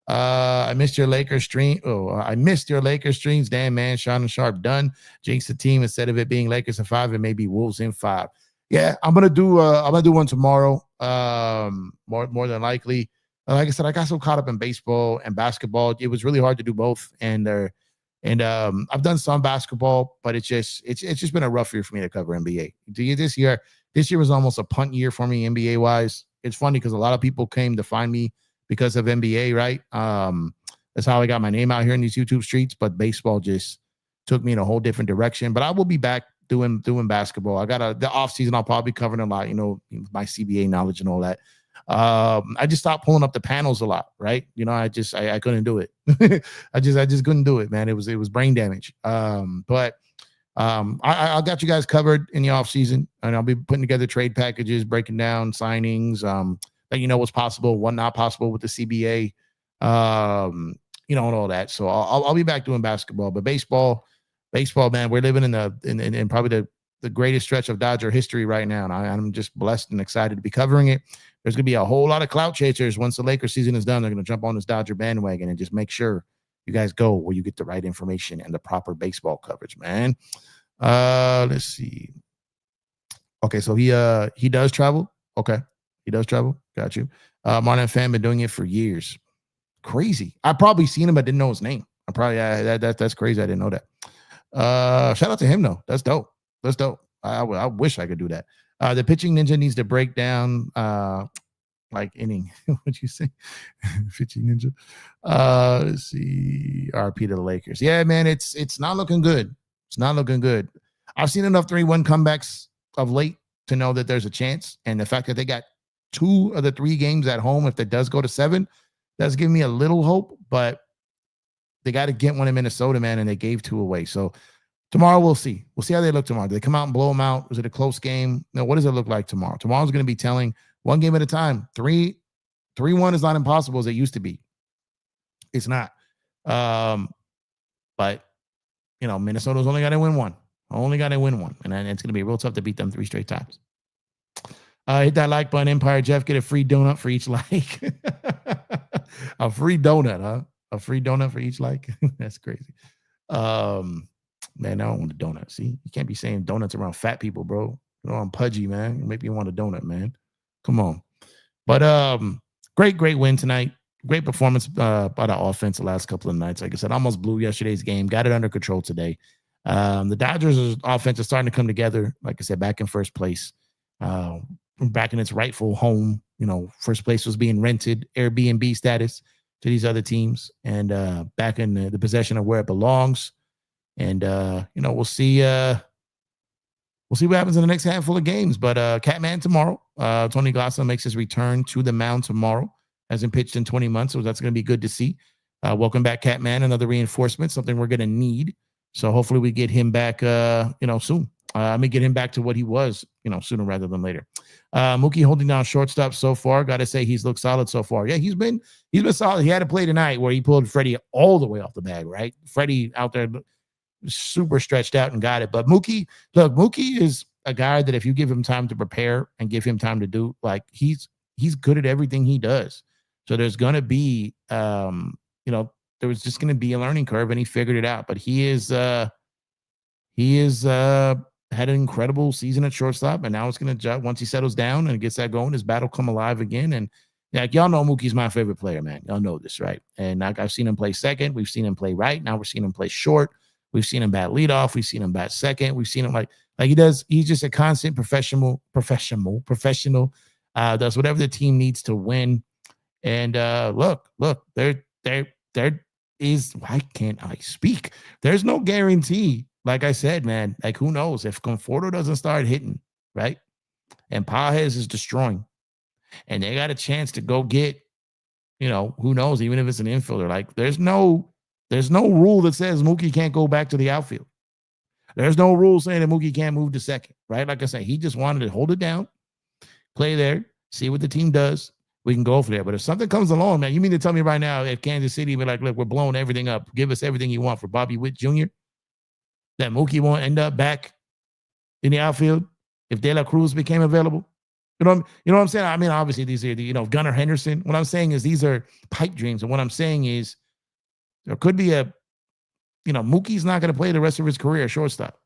I missed your Lakers stream. I missed your Lakers streams. Damn, man. Sean and Sharp done. Jinx the team. Instead of it being Lakers in 5, it may be Wolves in 5. Yeah, I'm gonna do one tomorrow. More than likely. Like I said, I got so caught up in baseball and basketball. It was really hard to do both. And I've done some basketball, but it's just been a rough year for me to cover NBA. This year was almost a punt year for me, NBA wise. It's funny because a lot of people came to find me because of NBA, right? That's how I got my name out here in these YouTube streets. But baseball just took me in a whole different direction. But I will be back doing basketball. I got the off season. I'll probably be covering a lot, my CBA knowledge and all that. I just stopped pulling up the panels a lot, right? I couldn't do it. I just couldn't do it, man. It was brain damage. I got you guys covered in the off season, and I'll be putting together trade packages, breaking down signings, let you know what's possible, what not possible with the CBA, and all that. So I'll be back doing basketball, but baseball, man, we're living in probably the greatest stretch of Dodger history right now. And I'm just blessed and excited to be covering it. There's going to be a whole lot of clout chasers once the Lakers season is done. They're going to jump on this Dodger bandwagon and just make sure you guys go where you get the right information and the proper baseball coverage, man. Let's see. Okay, so he does travel. Okay, he does travel. Got you. Marlin fan been doing it for years. Crazy. I probably seen him, but didn't know his name. I probably that's crazy. I didn't know that. Shout out to him though. That's dope. I wish I could do that. The pitching ninja needs to break down like inning. What'd you say? Pitching ninja. Let's see. RP to the Lakers. Yeah, man, it's not looking good. It's not looking good. I've seen enough 3-1 comebacks of late to know that there's a chance. And the fact that they got 2 of the 3 games at home, if that does go to 7, that's giving me a little hope. But they got to get one in Minnesota, man, and they gave 2 away. So tomorrow we'll see. We'll see how they look tomorrow. Do they come out and blow them out? Was it a close game? No, what does it look like tomorrow? Tomorrow's going to be telling, one game at a time. 3-1 is not impossible as it used to be. It's not. But, Minnesota's only got to win one. Only got to win one. And then it's going to be real tough to beat them 3 straight times. Hit that like button, Empire Jeff. Get a free donut for each like. A free donut, huh? A free donut for each like? That's crazy. Man, I don't want a donut. See, you can't be saying donuts around fat people, bro. I'm pudgy, man. Maybe you want a donut, man. Come on. But great win tonight. Great performance by the offense the last couple of nights. Like I said, almost blew yesterday's game. Got it under control today. The Dodgers' offense is starting to come together. Like I said, back in first place. Back in its rightful home. First place was being rented, Airbnb status to these other teams, and back in the possession of where it belongs. And we'll see. We'll see what happens in the next handful of games. But Catman tomorrow. Tony Glasso makes his return to the mound tomorrow. Hasn't pitched in 20 months, so that's going to be good to see. Welcome back, Catman. Another reinforcement, something we're going to need. So hopefully we get him back, soon. Let me get him back to what he was, sooner rather than later. Mookie holding down shortstop so far. Got to say he's looked solid so far. Yeah, he's been solid. He had a play tonight where he pulled Freddie all the way off the bag, right? Freddie out there super stretched out and got it. But Mookie is a guy that if you give him time to prepare and give him time to do, like he's good at everything he does. So there's going to be, there was just going to be a learning curve, and he figured it out. But he is had an incredible season at shortstop, and now it's going to, once he settles down and gets that going, his battle come alive again. And like y'all know, Mookie's my favorite player, man. Y'all know this, right? And I've seen him play second. We've seen him play right. Now we're seeing him play short. We've seen him bat leadoff. We've seen him bat second. We've seen him like he does. He's just a constant professional. Does whatever the team needs to win. And look, there is, why can't I speak? There's no guarantee. Like I said, man, like who knows if Conforto doesn't start hitting, right? And Pages is destroying, and they got a chance to go get, who knows, even if it's an infielder. Like there's no rule that says Mookie can't go back to the outfield. There's no rule saying that Mookie can't move to second, right? Like I said, he just wanted to hold it down, play there, see what the team does. We can go for there. But if something comes along, man, you mean to tell me right now if Kansas City be like, look, we're blowing everything up. Give us everything you want for Bobby Witt Jr., that Mookie won't end up back in the outfield if De La Cruz became available? You know what I'm saying? I mean, obviously these are, Gunnar Henderson. What I'm saying is these are pipe dreams. And what I'm saying is there could be Mookie's not going to play the rest of his career at shortstop.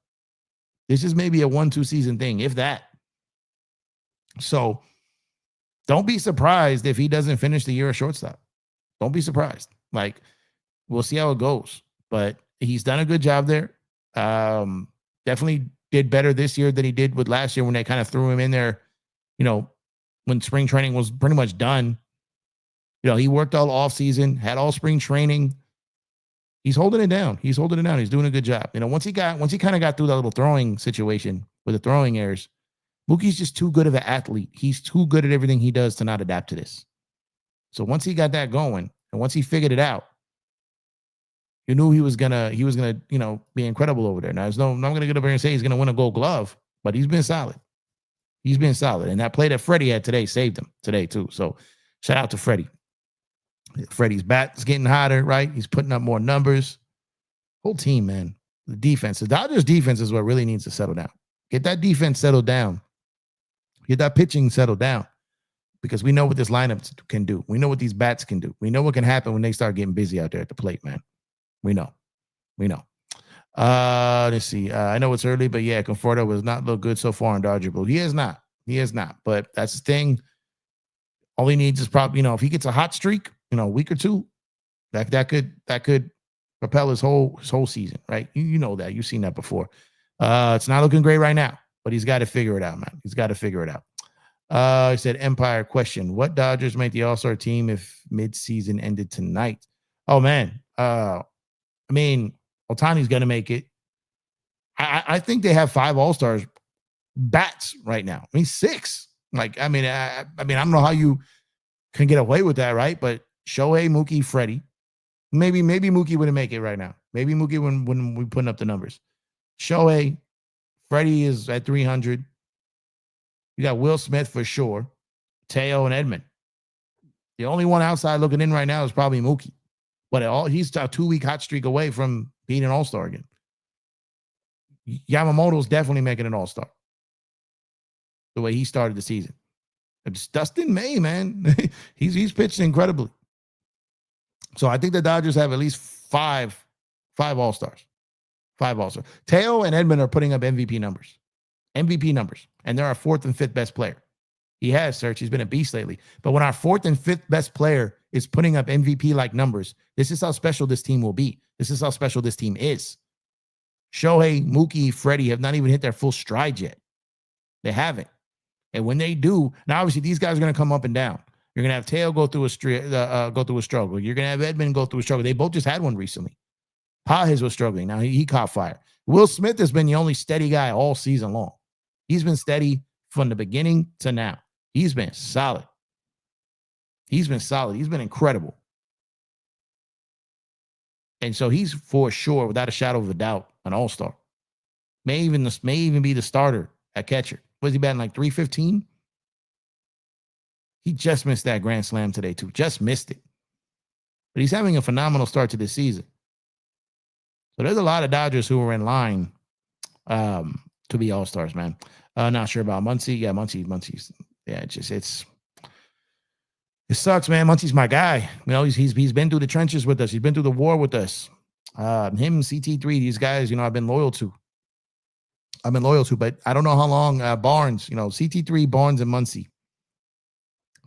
This is maybe a 1-2 season thing, if that. So don't be surprised if he doesn't finish the year at shortstop. Don't be surprised. Like, we'll see how it goes. But he's done a good job there. Definitely did better this year than he did with last year when they kind of threw him in there, when spring training was pretty much done. He worked all off season, had all spring training. He's holding it down. He's doing a good job. Once he kind of got through that little throwing situation with the throwing errors, Mookie's just too good of an athlete. He's too good at everything he does to not adapt to this. So once he got that going, and once he figured it out, you knew he was gonna, be incredible over there. Now, I'm not gonna get up here and say he's gonna win a Gold Glove, but he's been solid. And that play that Freddie had today saved him today too. So shout out to Freddie. Freddie's bat is getting hotter, right? He's putting up more numbers. Whole team, man. The defense, the Dodgers defense is what really needs to settle down. Get that defense settled down. Get that pitching settled down, because we know what this lineup can do. We know what these bats can do. We know what can happen when they start getting busy out there at the plate, man. We know. Let's see. I know it's early, but yeah, Conforto was not look good so far in Dodger Blue. He is not. But that's the thing. All he needs is probably, if he gets a hot streak, a week or two, that could propel his whole season, right? You know that. You've seen that before. It's not looking great right now, but he's got to figure it out, man. He's got to figure it out. I said, Empire question: what Dodgers make the All-Star team if mid-season ended tonight? Oh man. I mean, Ohtani's going to make it. I think they have 5 All-Stars bats right now. I mean, 6. Like, I don't know how you can get away with that, right? But Shohei, Mookie, Freddie. Maybe Mookie wouldn't make it right now. Maybe Mookie when we putting up the numbers. Shohei, Freddie is at 300. You got Will Smith for sure. Teo and Edmund. The only one outside looking in right now is probably Mookie. But he's a 2-week hot streak away from being an all-star again. Yamamoto's definitely making an all-star the way he started the season. It's Dustin May, man. he's pitched incredibly. So I think the Dodgers have at least five all-stars. 5 all-stars. Teo and Edman are putting up MVP numbers. And they're our 4th and 5th best player. He has, Serge. He's been a beast lately. But when our 4th and 5th best player is putting up MVP-like numbers, this is how special this team will be. This is how special this team is. Shohei, Mookie, Freddie have not even hit their full stride yet. They haven't. And when they do, now obviously these guys are going to come up and down. You're going to have Teo go through a struggle. You're going to have Edman go through a struggle. They both just had one recently. Pages was struggling. Now he caught fire. Will Smith has been the only steady guy all season long. He's been steady from the beginning to now. He's been solid. He's been incredible. And so he's for sure, without a shadow of a doubt, an all-star. May even be the starter at catcher. Was he batting like 315? He just missed that grand slam today, too. Just missed it. But he's having a phenomenal start to this season. So there's a lot of Dodgers who are in line to be all-stars, man. Not sure about Muncy. Yeah, Muncy's. Yeah, it sucks, man. Muncy's my guy. You know, he's been through the trenches with us. He's been through the war with us. Him, CT3, these guys, you know, I've been loyal to, but I don't know how long. Barnes, you know, CT3, Barnes, and Muncy.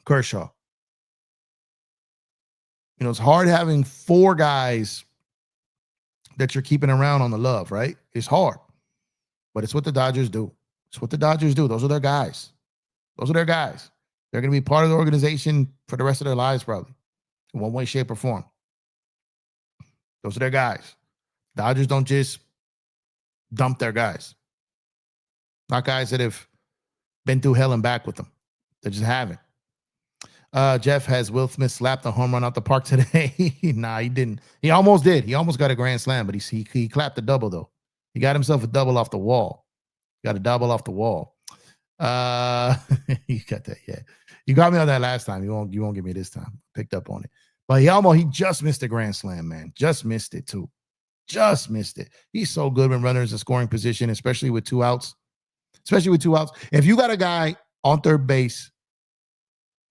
Kershaw. You know, it's hard having 4 guys that you're keeping around on the love, right? It's hard. But it's what the Dodgers do. Those are their guys. They're going to be part of the organization for the rest of their lives, probably, in one way, shape, or form. Those are their guys. Dodgers don't just dump their guys. Not guys that have been through hell and back with them. They just haven't. Jeff, has Will Smith slapped a home run out the park today? Nah, he didn't. He almost did. He almost got a grand slam, but he clapped a double, though. He got himself a double off the wall. You got that, yeah. You got me on that last time. You won't get me this time. Picked up on it. But he just missed a grand slam, man. Just missed it, too. Just missed it. He's so good when runners in scoring position, especially with 2 outs. If you got a guy on third base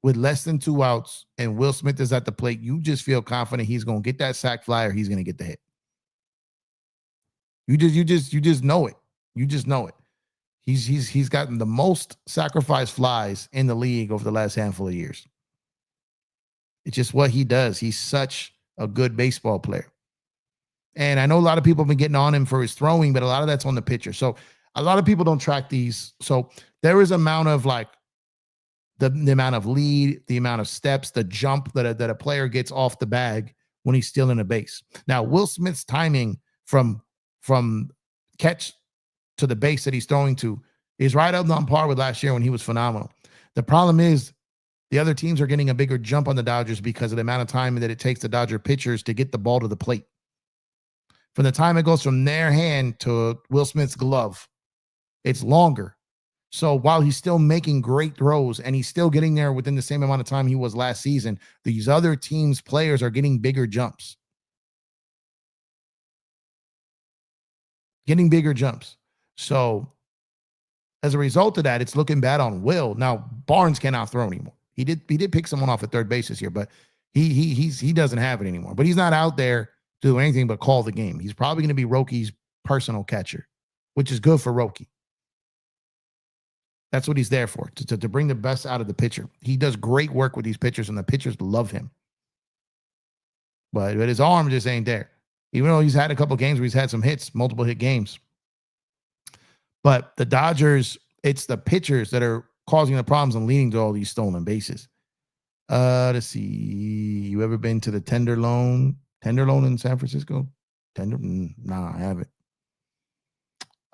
with less than 2 outs and Will Smith is at the plate, you just feel confident he's going to get that sac fly or he's going to get the hit. You just know it. You just know it. He's gotten the most sacrifice flies in the league over the last handful of years. It's just what he does. He's such a good baseball player. And I know a lot of people have been getting on him for his throwing, but a lot of that's on the pitcher. So a lot of people don't track these. So there is amount of like the amount of lead, the amount of steps, the jump that a player gets off the bag when he's still in a base. Now, Will Smith's timing from catch to the base that he's throwing to is right up on par with last year when he was phenomenal. The problem is the other teams are getting a bigger jump on the Dodgers because of the amount of time that it takes the Dodger pitchers to get the ball to the plate. From the time it goes from their hand to Will Smith's glove, it's longer. So while he's still making great throws and he's still getting there within the same amount of time he was last season, these other teams' players are getting bigger jumps. So as a result of that, it's looking bad on Will. Now, Barnes cannot throw anymore. He did pick someone off at third base this year, but he doesn't have it anymore. But he's not out there to do anything but call the game. He's probably going to be Rocky's personal catcher, which is good for Rocky. That's what he's there for, to bring the best out of the pitcher. He does great work with these pitchers, and the pitchers love him. But his arm just ain't there. Even though he's had a couple games where he's had some hits, multiple hit games. But the Dodgers, it's the pitchers that are causing the problems and leading to all these stolen bases. Let's see. You ever been to the Tenderloin in San Francisco? Nah, I haven't.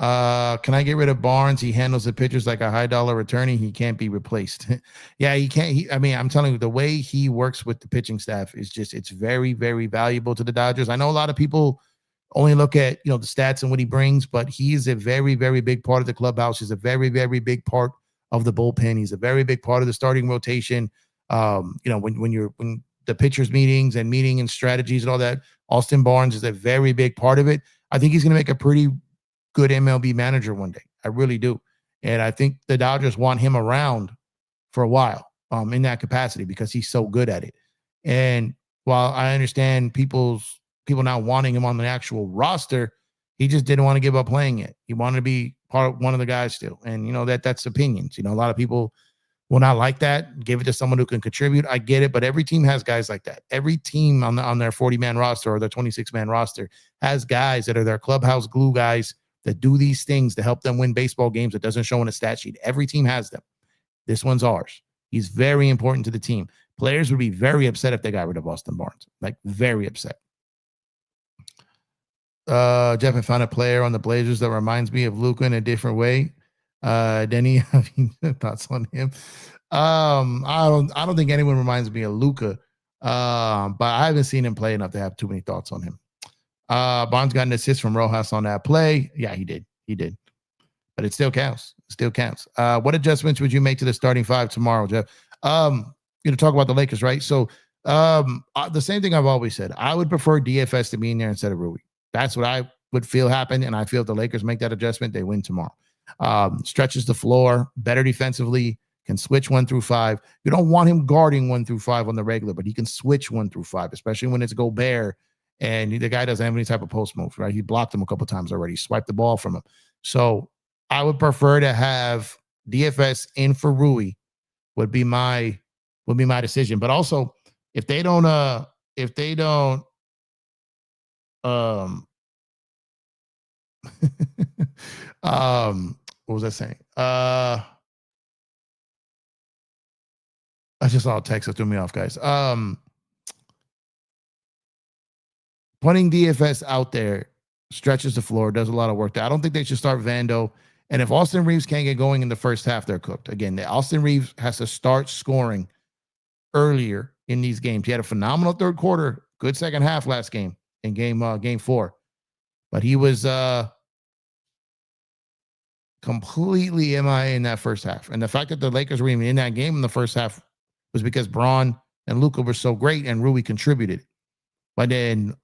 Can I get rid of Barnes? He handles the pitchers like a high dollar attorney. He can't be replaced. Yeah, he can't. I'm telling you, the way he works with the pitching staff is it's very, very valuable to the Dodgers. I know a lot of people only look at, the stats and what he brings, but he's a very, very big part of the clubhouse. He's a very, very big part of the bullpen. He's a very big part of the starting rotation. When the pitchers meetings and strategies and all that. Austin Barnes is a very big part of it. I think he's going to make a pretty good MLB manager one day. I really do. And I think the Dodgers want him around for a while in that capacity because he's so good at it. And while I understand people not wanting him on the actual roster, he just didn't want to give up playing it. He wanted to be one of the guys still. And, that's opinions. A lot of people will not like that. Give it to someone who can contribute. I get it. But every team has guys like that. Every team on their 40-man roster or their 26-man roster has guys that are their clubhouse glue guys that do these things to help them win baseball games that doesn't show in a stat sheet. Every team has them. This one's ours. He's very important to the team. Players would be very upset if they got rid of Austin Barnes. Like, very upset. Jeff, I found a player on the Blazers that reminds me of Luka in a different way. Denny, thoughts on him? I don't think anyone reminds me of Luka. But I haven't seen him play enough to have too many thoughts on him. Barnes got an assist from Rojas on that play. Yeah, he did. But it still counts. What adjustments would you make to the starting five tomorrow, Jeff? Talk about the Lakers, right? So the same thing I've always said. I would prefer DFS to be in there instead of Rui. That's what I would feel happen. And I feel if the Lakers make that adjustment, they win tomorrow. Stretches the floor, better defensively, can switch 1 through 5. You don't want him guarding 1 through 5 on the regular, but he can switch 1 through 5, especially when it's Gobert and the guy doesn't have any type of post move, right? He blocked him a couple times already, swiped the ball from him. So I would prefer to have DFS in for Rui would be my decision. But also, if they don't what was I saying? I just saw a text that threw me off, guys. Putting DFS out there stretches the floor, does a lot of work there. I don't think they should start Vando. And if Austin Reeves can't get going in the first half, they're cooked. Again, Austin Reeves has to start scoring earlier in these games. He had a phenomenal third quarter, good second half last game in game 4. But he was completely MIA in that first half. And the fact that the Lakers were even in that game in the first half was because Braun and Luka were so great and Rui contributed. But then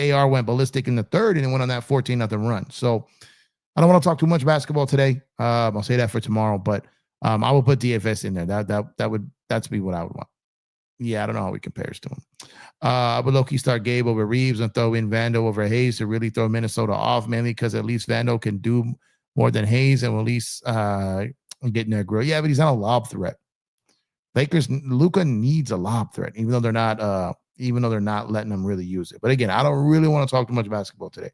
AR went ballistic in the third and it went on that 14-0 run. So I don't want to talk too much basketball today. I'll say that for tomorrow, but I will put DFS in there. That's be what I would want. Yeah, I don't know how he compares to him. I would low-key start Gabe over Reeves and throw in Vando over Hayes to really throw Minnesota off, mainly because at least Vando can do more than Hayes and will at least get in their grill. Yeah, but he's not a lob threat. Luka needs a lob threat, even though they're not letting him really use it. But again, I don't really want to talk too much basketball today.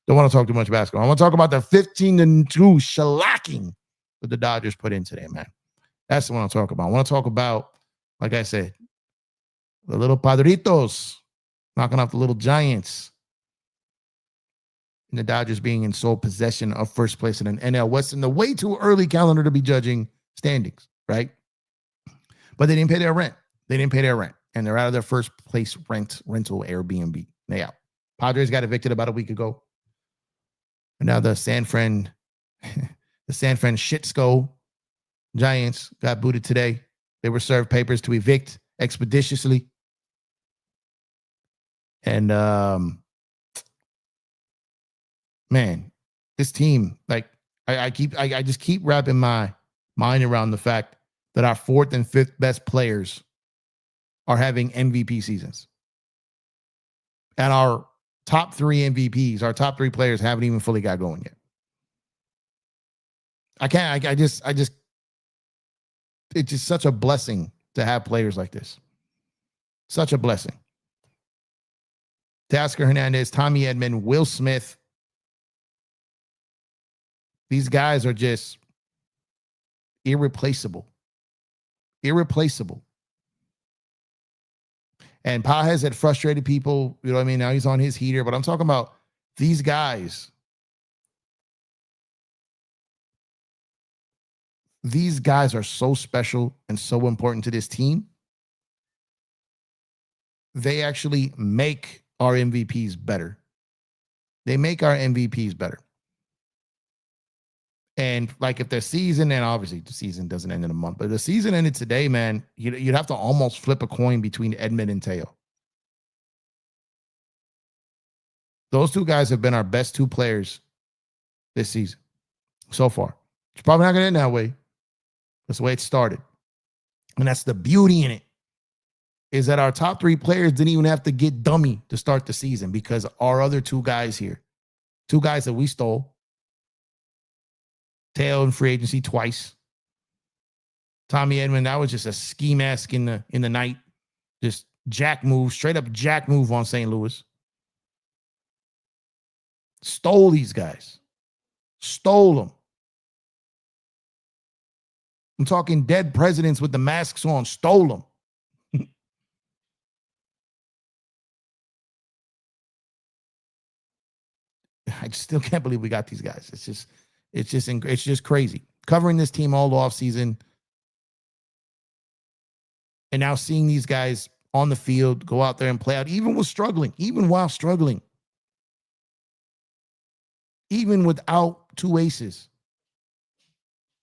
Don't want to talk too much basketball. I want to talk about the 15-2 shellacking that the Dodgers put in today, man. That's what I want to talk about. I want to talk about, like I said, the little Padritos knocking off the little Giants. And the Dodgers being in sole possession of first place in an NL West in the way too early calendar to be judging standings, right? But they didn't pay their rent. And they're out of their first place rental Airbnb. They out. Padres got evicted about a week ago. And now the San Fran Shitsco Giants got booted today. They were served papers to evict expeditiously. And man, this team, like I just keep wrapping my mind around the fact that our 4th and 5th best players are having MVP seasons. And our top 3 MVPs, our top 3 players haven't even fully got going yet. It's just such a blessing to have players like this. Such a blessing. Teoscar Hernandez, Tommy Edman, Will Smith. These guys are just irreplaceable. And Pages had frustrated people. You know what I mean? Now he's on his heater. But I'm talking about these guys. These guys are so special and so important to this team. They actually make our MVPs better. And like if the season, and obviously the season doesn't end in a month, but if the season ended today, man, you'd have to almost flip a coin between Edman and Teo. Those two guys have been our best two players this season so far. It's probably not going to end that way. That's the way it started. And that's the beauty in it, is that our top three players didn't even have to get dummy to start the season, because our other two guys here, two guys that we stole, Teo in free agency twice. Tommy Edman, that was just a ski mask in the night. Just jack move, straight up jack move on St. Louis. Stole these guys. Stole them. I'm talking dead presidents with the masks on. Stole them. I still can't believe we got these guys. It's just crazy. Covering this team all off season, and now seeing these guys on the field go out there and play out, even while struggling, even without two aces.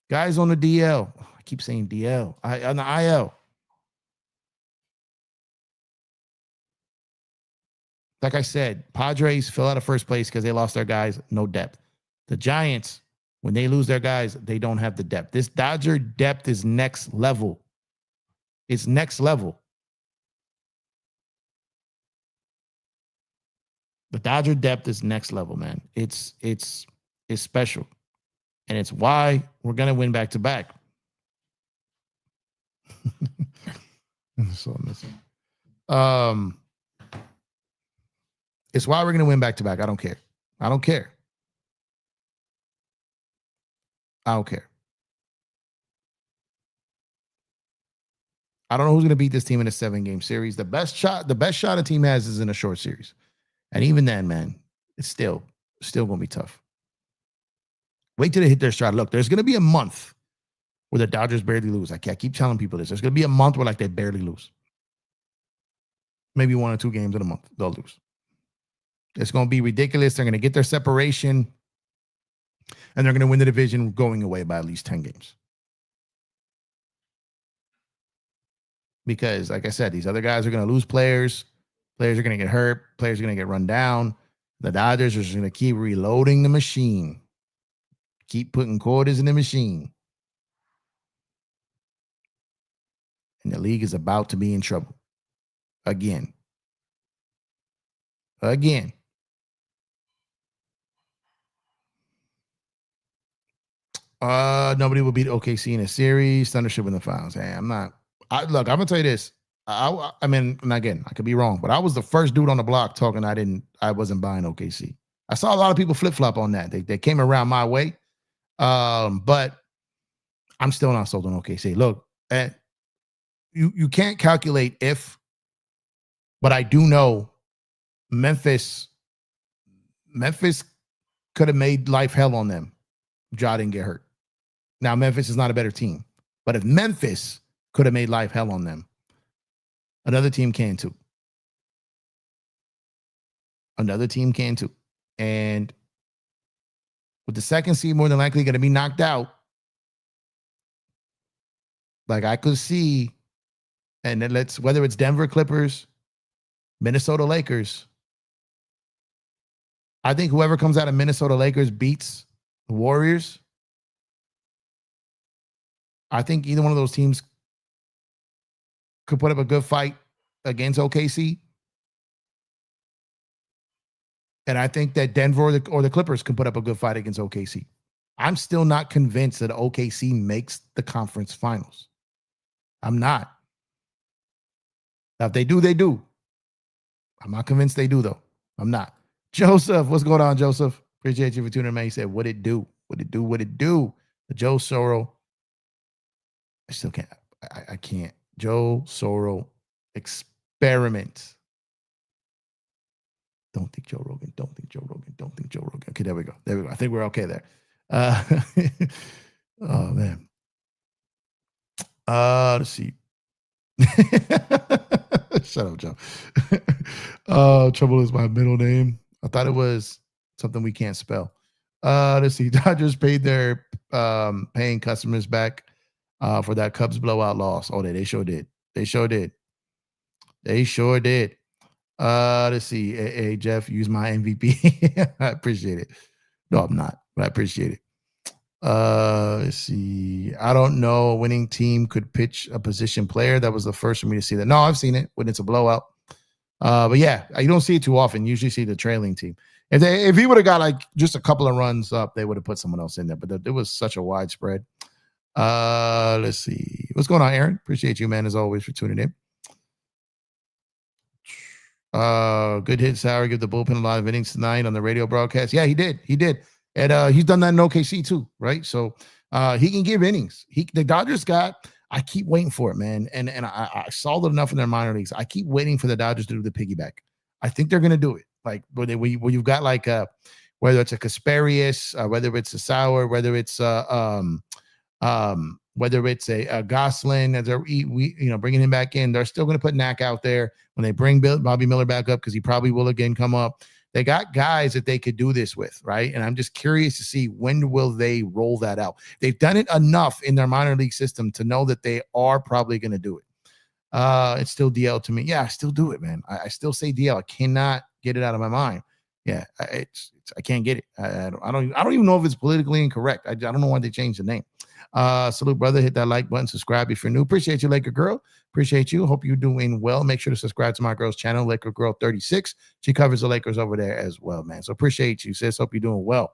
Guys on the DL. I keep saying DL. On the IL. Like I said, Padres fell out of first place because they lost their guys. No depth. The Giants, when they lose their guys, they don't have the depth. This Dodger depth is next level. It's next level. The Dodger depth is next level, man. It's special. And it's why we're going to win back-to-back. So missing. It's why we're going to win back-to-back. I don't care. I don't care. I don't know who's going to beat this team in a 7-game series. The best shot a team has is in a short series. And even then, man, it's still going to be tough. Wait till they hit their stride. Look, there's going to be a month where the Dodgers barely lose. I keep telling people this. There's going to be a month where like they barely lose. Maybe 1 or 2 games in a month, they'll lose. It's going to be ridiculous. They're going to get their separation, and they're going to win the division going away by at least 10 games. Because, like I said, these other guys are going to lose players. Players are going to get hurt. Players are going to get run down. The Dodgers are just going to keep reloading the machine. Keep putting quarters in the machine. And the league is about to be in trouble. Again. Nobody will beat OKC in a series. Thunder should win the finals. Hey, I'm gonna tell you this. I mean, and again, I could be wrong, but I was the first dude on the block talking I wasn't buying OKC. I saw a lot of people flip-flop on that. They came around my way. But I'm still not sold on OKC. Look, you can't calculate if, but I do know Memphis could have made life hell on them if Ja didn't get hurt. Now, Memphis is not a better team, but if Memphis could have made life hell on them, another team can too. And with the second seed more than likely going to be knocked out, like I could see, and then whether it's Denver Clippers, Minnesota Lakers, I think whoever comes out of Minnesota Lakers beats the Warriors. I think either one of those teams could put up a good fight against OKC. And I think that Denver or the Clippers can put up a good fight against OKC. I'm still not convinced that OKC makes the conference finals. I'm not. Now, if they do, they do. I'm not convinced they do, though. I'm not. Joseph, what's going on, Joseph? Appreciate you for tuning in, man. He said, what it do? What it do? The Joe Soro. I still can't. I can't. Joe Soro experiment. Don't think Joe Rogan. Okay, there we go. I think we're okay there. Oh, man. Let's see. Shut up, Joe. Trouble is my middle name. I thought it was something we can't spell. Let's see. Dodgers paid their paying customers back for that Cubs blowout loss. Oh, they sure did. They sure did. They sure did. Let's see. Hey, Jeff, use my MVP. I appreciate it. No, I'm not, but I appreciate it. Let's see. I don't know. A winning team could pitch a position player. That was the first for me to see that. No, I've seen it when it's a blowout. But yeah, you don't see it too often. You usually see the trailing team. If he would have got like just a couple of runs up, they would have put someone else in there. But it was such a widespread. Let's see. What's going on, Aaron? Appreciate you, man, as always, for tuning in. Good hit, Sauer. Give the bullpen a lot of innings tonight on the radio broadcast. Yeah, he did. And he's done that in OKC too, right? So he can give innings. The Dodgers I keep waiting for it, man. And I saw it enough in their minor leagues. I keep waiting for the Dodgers to do the piggyback. I think they're gonna do it. Like where you've got like whether it's a Kasperius, whether it's a Sauer, whether it's a Gosselin, as they're bringing him back in, they're still going to put Knack out there when they bring Bobby Miller back up because he probably will again come up. They got guys that they could do this with, right? And I'm just curious to see when will they roll that out. They've done it enough in their minor league system to know that they are probably going to do it. It's still DL to me. Yeah, I still do it, man. I still say DL. I cannot get it out of my mind. Yeah, I can't get it. I don't even know if it's politically incorrect. I don't know why they changed the name. Salute, brother. Hit that like button. Subscribe if you're new. Appreciate you, Laker Girl. Appreciate you. Hope you're doing well. Make sure to subscribe to my girl's channel, Laker Girl 36. She covers the Lakers over there as well, man. So appreciate you, sis. Hope you're doing well.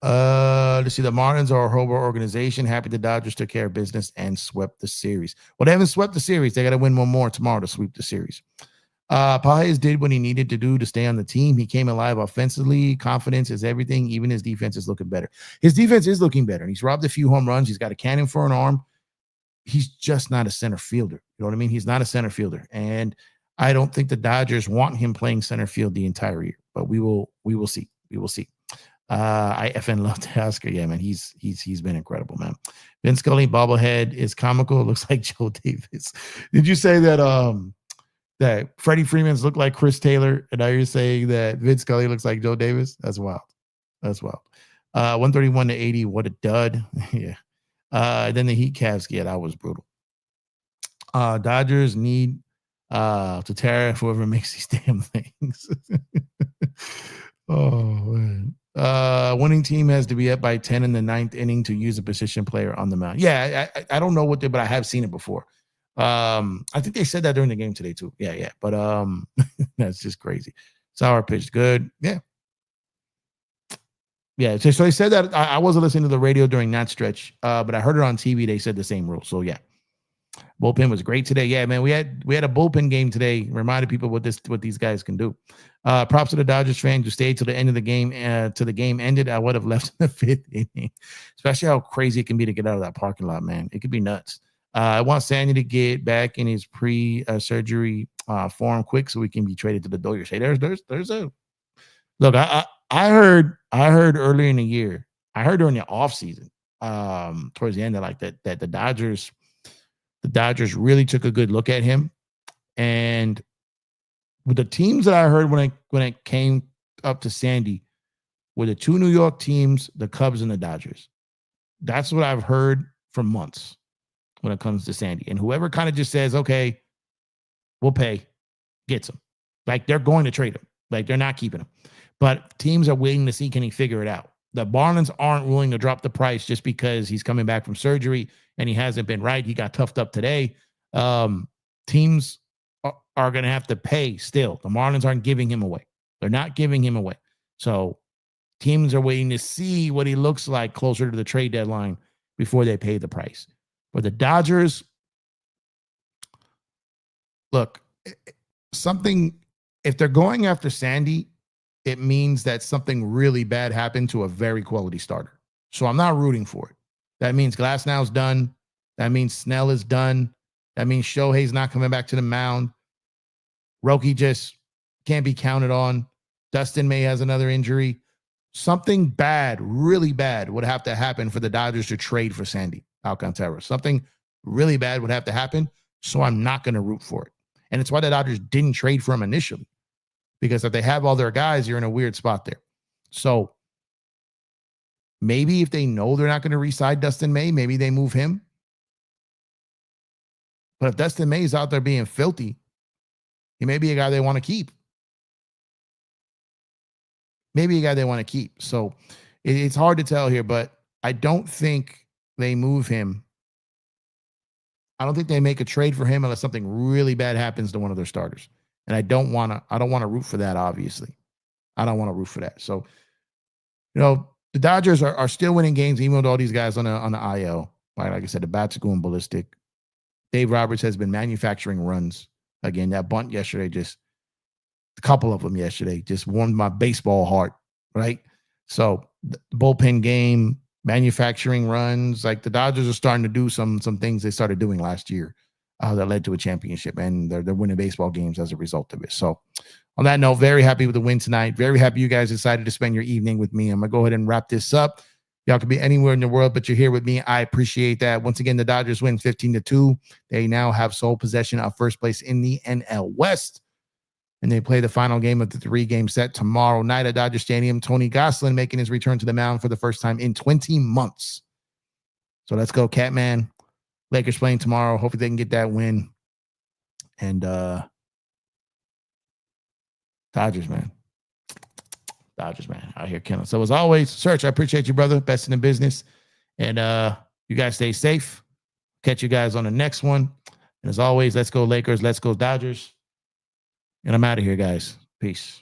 Let's see. The Marlins are a horrible organization. Happy the Dodgers took care of business and swept the series. Well, they haven't swept the series. They got to win one more tomorrow to sweep the series. Paez did what he needed to do to stay on the team. He came alive offensively. Confidence is everything. Even his defense is looking better. His defense is looking better. And he's robbed a few home runs. He's got a cannon for an arm. He's just not a center fielder. You know what I mean? He's not a center fielder. And I don't think the Dodgers want him playing center field the entire year. But we will see. We will see. I FN love Teoscar. Yeah, man. He's been incredible, man. Vince Scully bobblehead is comical. It looks like Joe Davis. Did you say that Freddie Freeman's look like Chris Taylor, and now you're saying that Vince Scully looks like Joe Davis? That's wild. 131 to 80. What a dud. Yeah. Then the Heat Cavs. Yeah, that was brutal. Dodgers need to tear whoever makes these damn things. Oh, man. Winning team has to be up by 10 in the 9th inning to use a position player on the mound. Yeah, I don't know but I have seen it before. I think they said that during the game today too. Yeah. But that's just crazy. Sauer pitched good. Yeah. So they said that. I wasn't listening to the radio during that stretch, but I heard it on TV. They said the same rule. So yeah, bullpen was great today. Yeah, man, we had a bullpen game today. Reminded people what these guys can do. Props to the Dodgers fans who stayed till the end of the game. Till the game ended, I would have left in the 5th inning. Especially how crazy it can be to get out of that parking lot, man. It could be nuts. I want Sandy to get back in his pre-surgery form quick so we can be traded to the Dodgers. Hey, there's a look. I heard earlier in the year. I heard during the offseason, towards the end of like that the Dodgers really took a good look at him, and with the teams that I heard when it came up to Sandy were the 2 New York teams, the Cubs and the Dodgers. That's what I've heard for months when it comes to Sandy. And whoever kind of just says, okay, we'll pay, gets him. Like they're going to trade him. Like they're not keeping him. But teams are waiting to see, can he figure it out? The Marlins aren't willing to drop the price just because he's coming back from surgery and he hasn't been right. He got toughed up today. Teams are going to have to pay still. The Marlins aren't giving him away. They're not giving him away. So teams are waiting to see what he looks like closer to the trade deadline before they pay the price. But the Dodgers, look, if they're going after Sandy, it means that something really bad happened to a very quality starter. So I'm not rooting for it. That means Glasnow's done. That means Snell is done. That means Shohei's not coming back to the mound. Roki just can't be counted on. Dustin May has another injury. Something bad, really bad, would have to happen for the Dodgers to trade for Sandy Alcantara. Something really bad would have to happen, so I'm not going to root for it. And it's why the Dodgers didn't trade for him initially, because if they have all their guys, you're in a weird spot there. So Maybe if they know they're not going to re-sign Dustin May, maybe they move him. But if Dustin May is out there being filthy, he may be a guy they want to keep. Maybe a guy they want to keep. So it's hard to tell here, but I don't think they move him. I don't think they make a trade for him unless something really bad happens to one of their starters. And I don't want to root for that, obviously. I don't want to root for that. So, the Dodgers are still winning games, even with all these guys on the IL. Right? Like I said, the bats are going ballistic. Dave Roberts has been manufacturing runs. Again, that bunt yesterday, just a couple of them yesterday, just warmed my baseball heart, right? So the bullpen game, manufacturing runs, like the Dodgers are starting to do some things they started doing last year that led to a championship, and they're winning baseball games as a result of it. So on that note, very happy with the win tonight. Very happy you guys decided to spend your evening with me. I'm going to go ahead and wrap this up. Y'all could be anywhere in the world, but you're here with me. I appreciate that. Once again, the Dodgers win 15-2. They now have sole possession of first place in the NL West. And they play the final game of the 3-game set tomorrow night at Dodger Stadium. Tony Gonsolin making his return to the mound for the first time in 20 months. So let's go, Catman. Lakers playing tomorrow. Hopefully they can get that win. And Dodgers, man. Out here killing. So as always, Search, I appreciate you, brother. Best in the business. And you guys stay safe. Catch you guys on the next one. And as always, let's go Lakers. Let's go Dodgers. And I'm out of here, guys. Peace.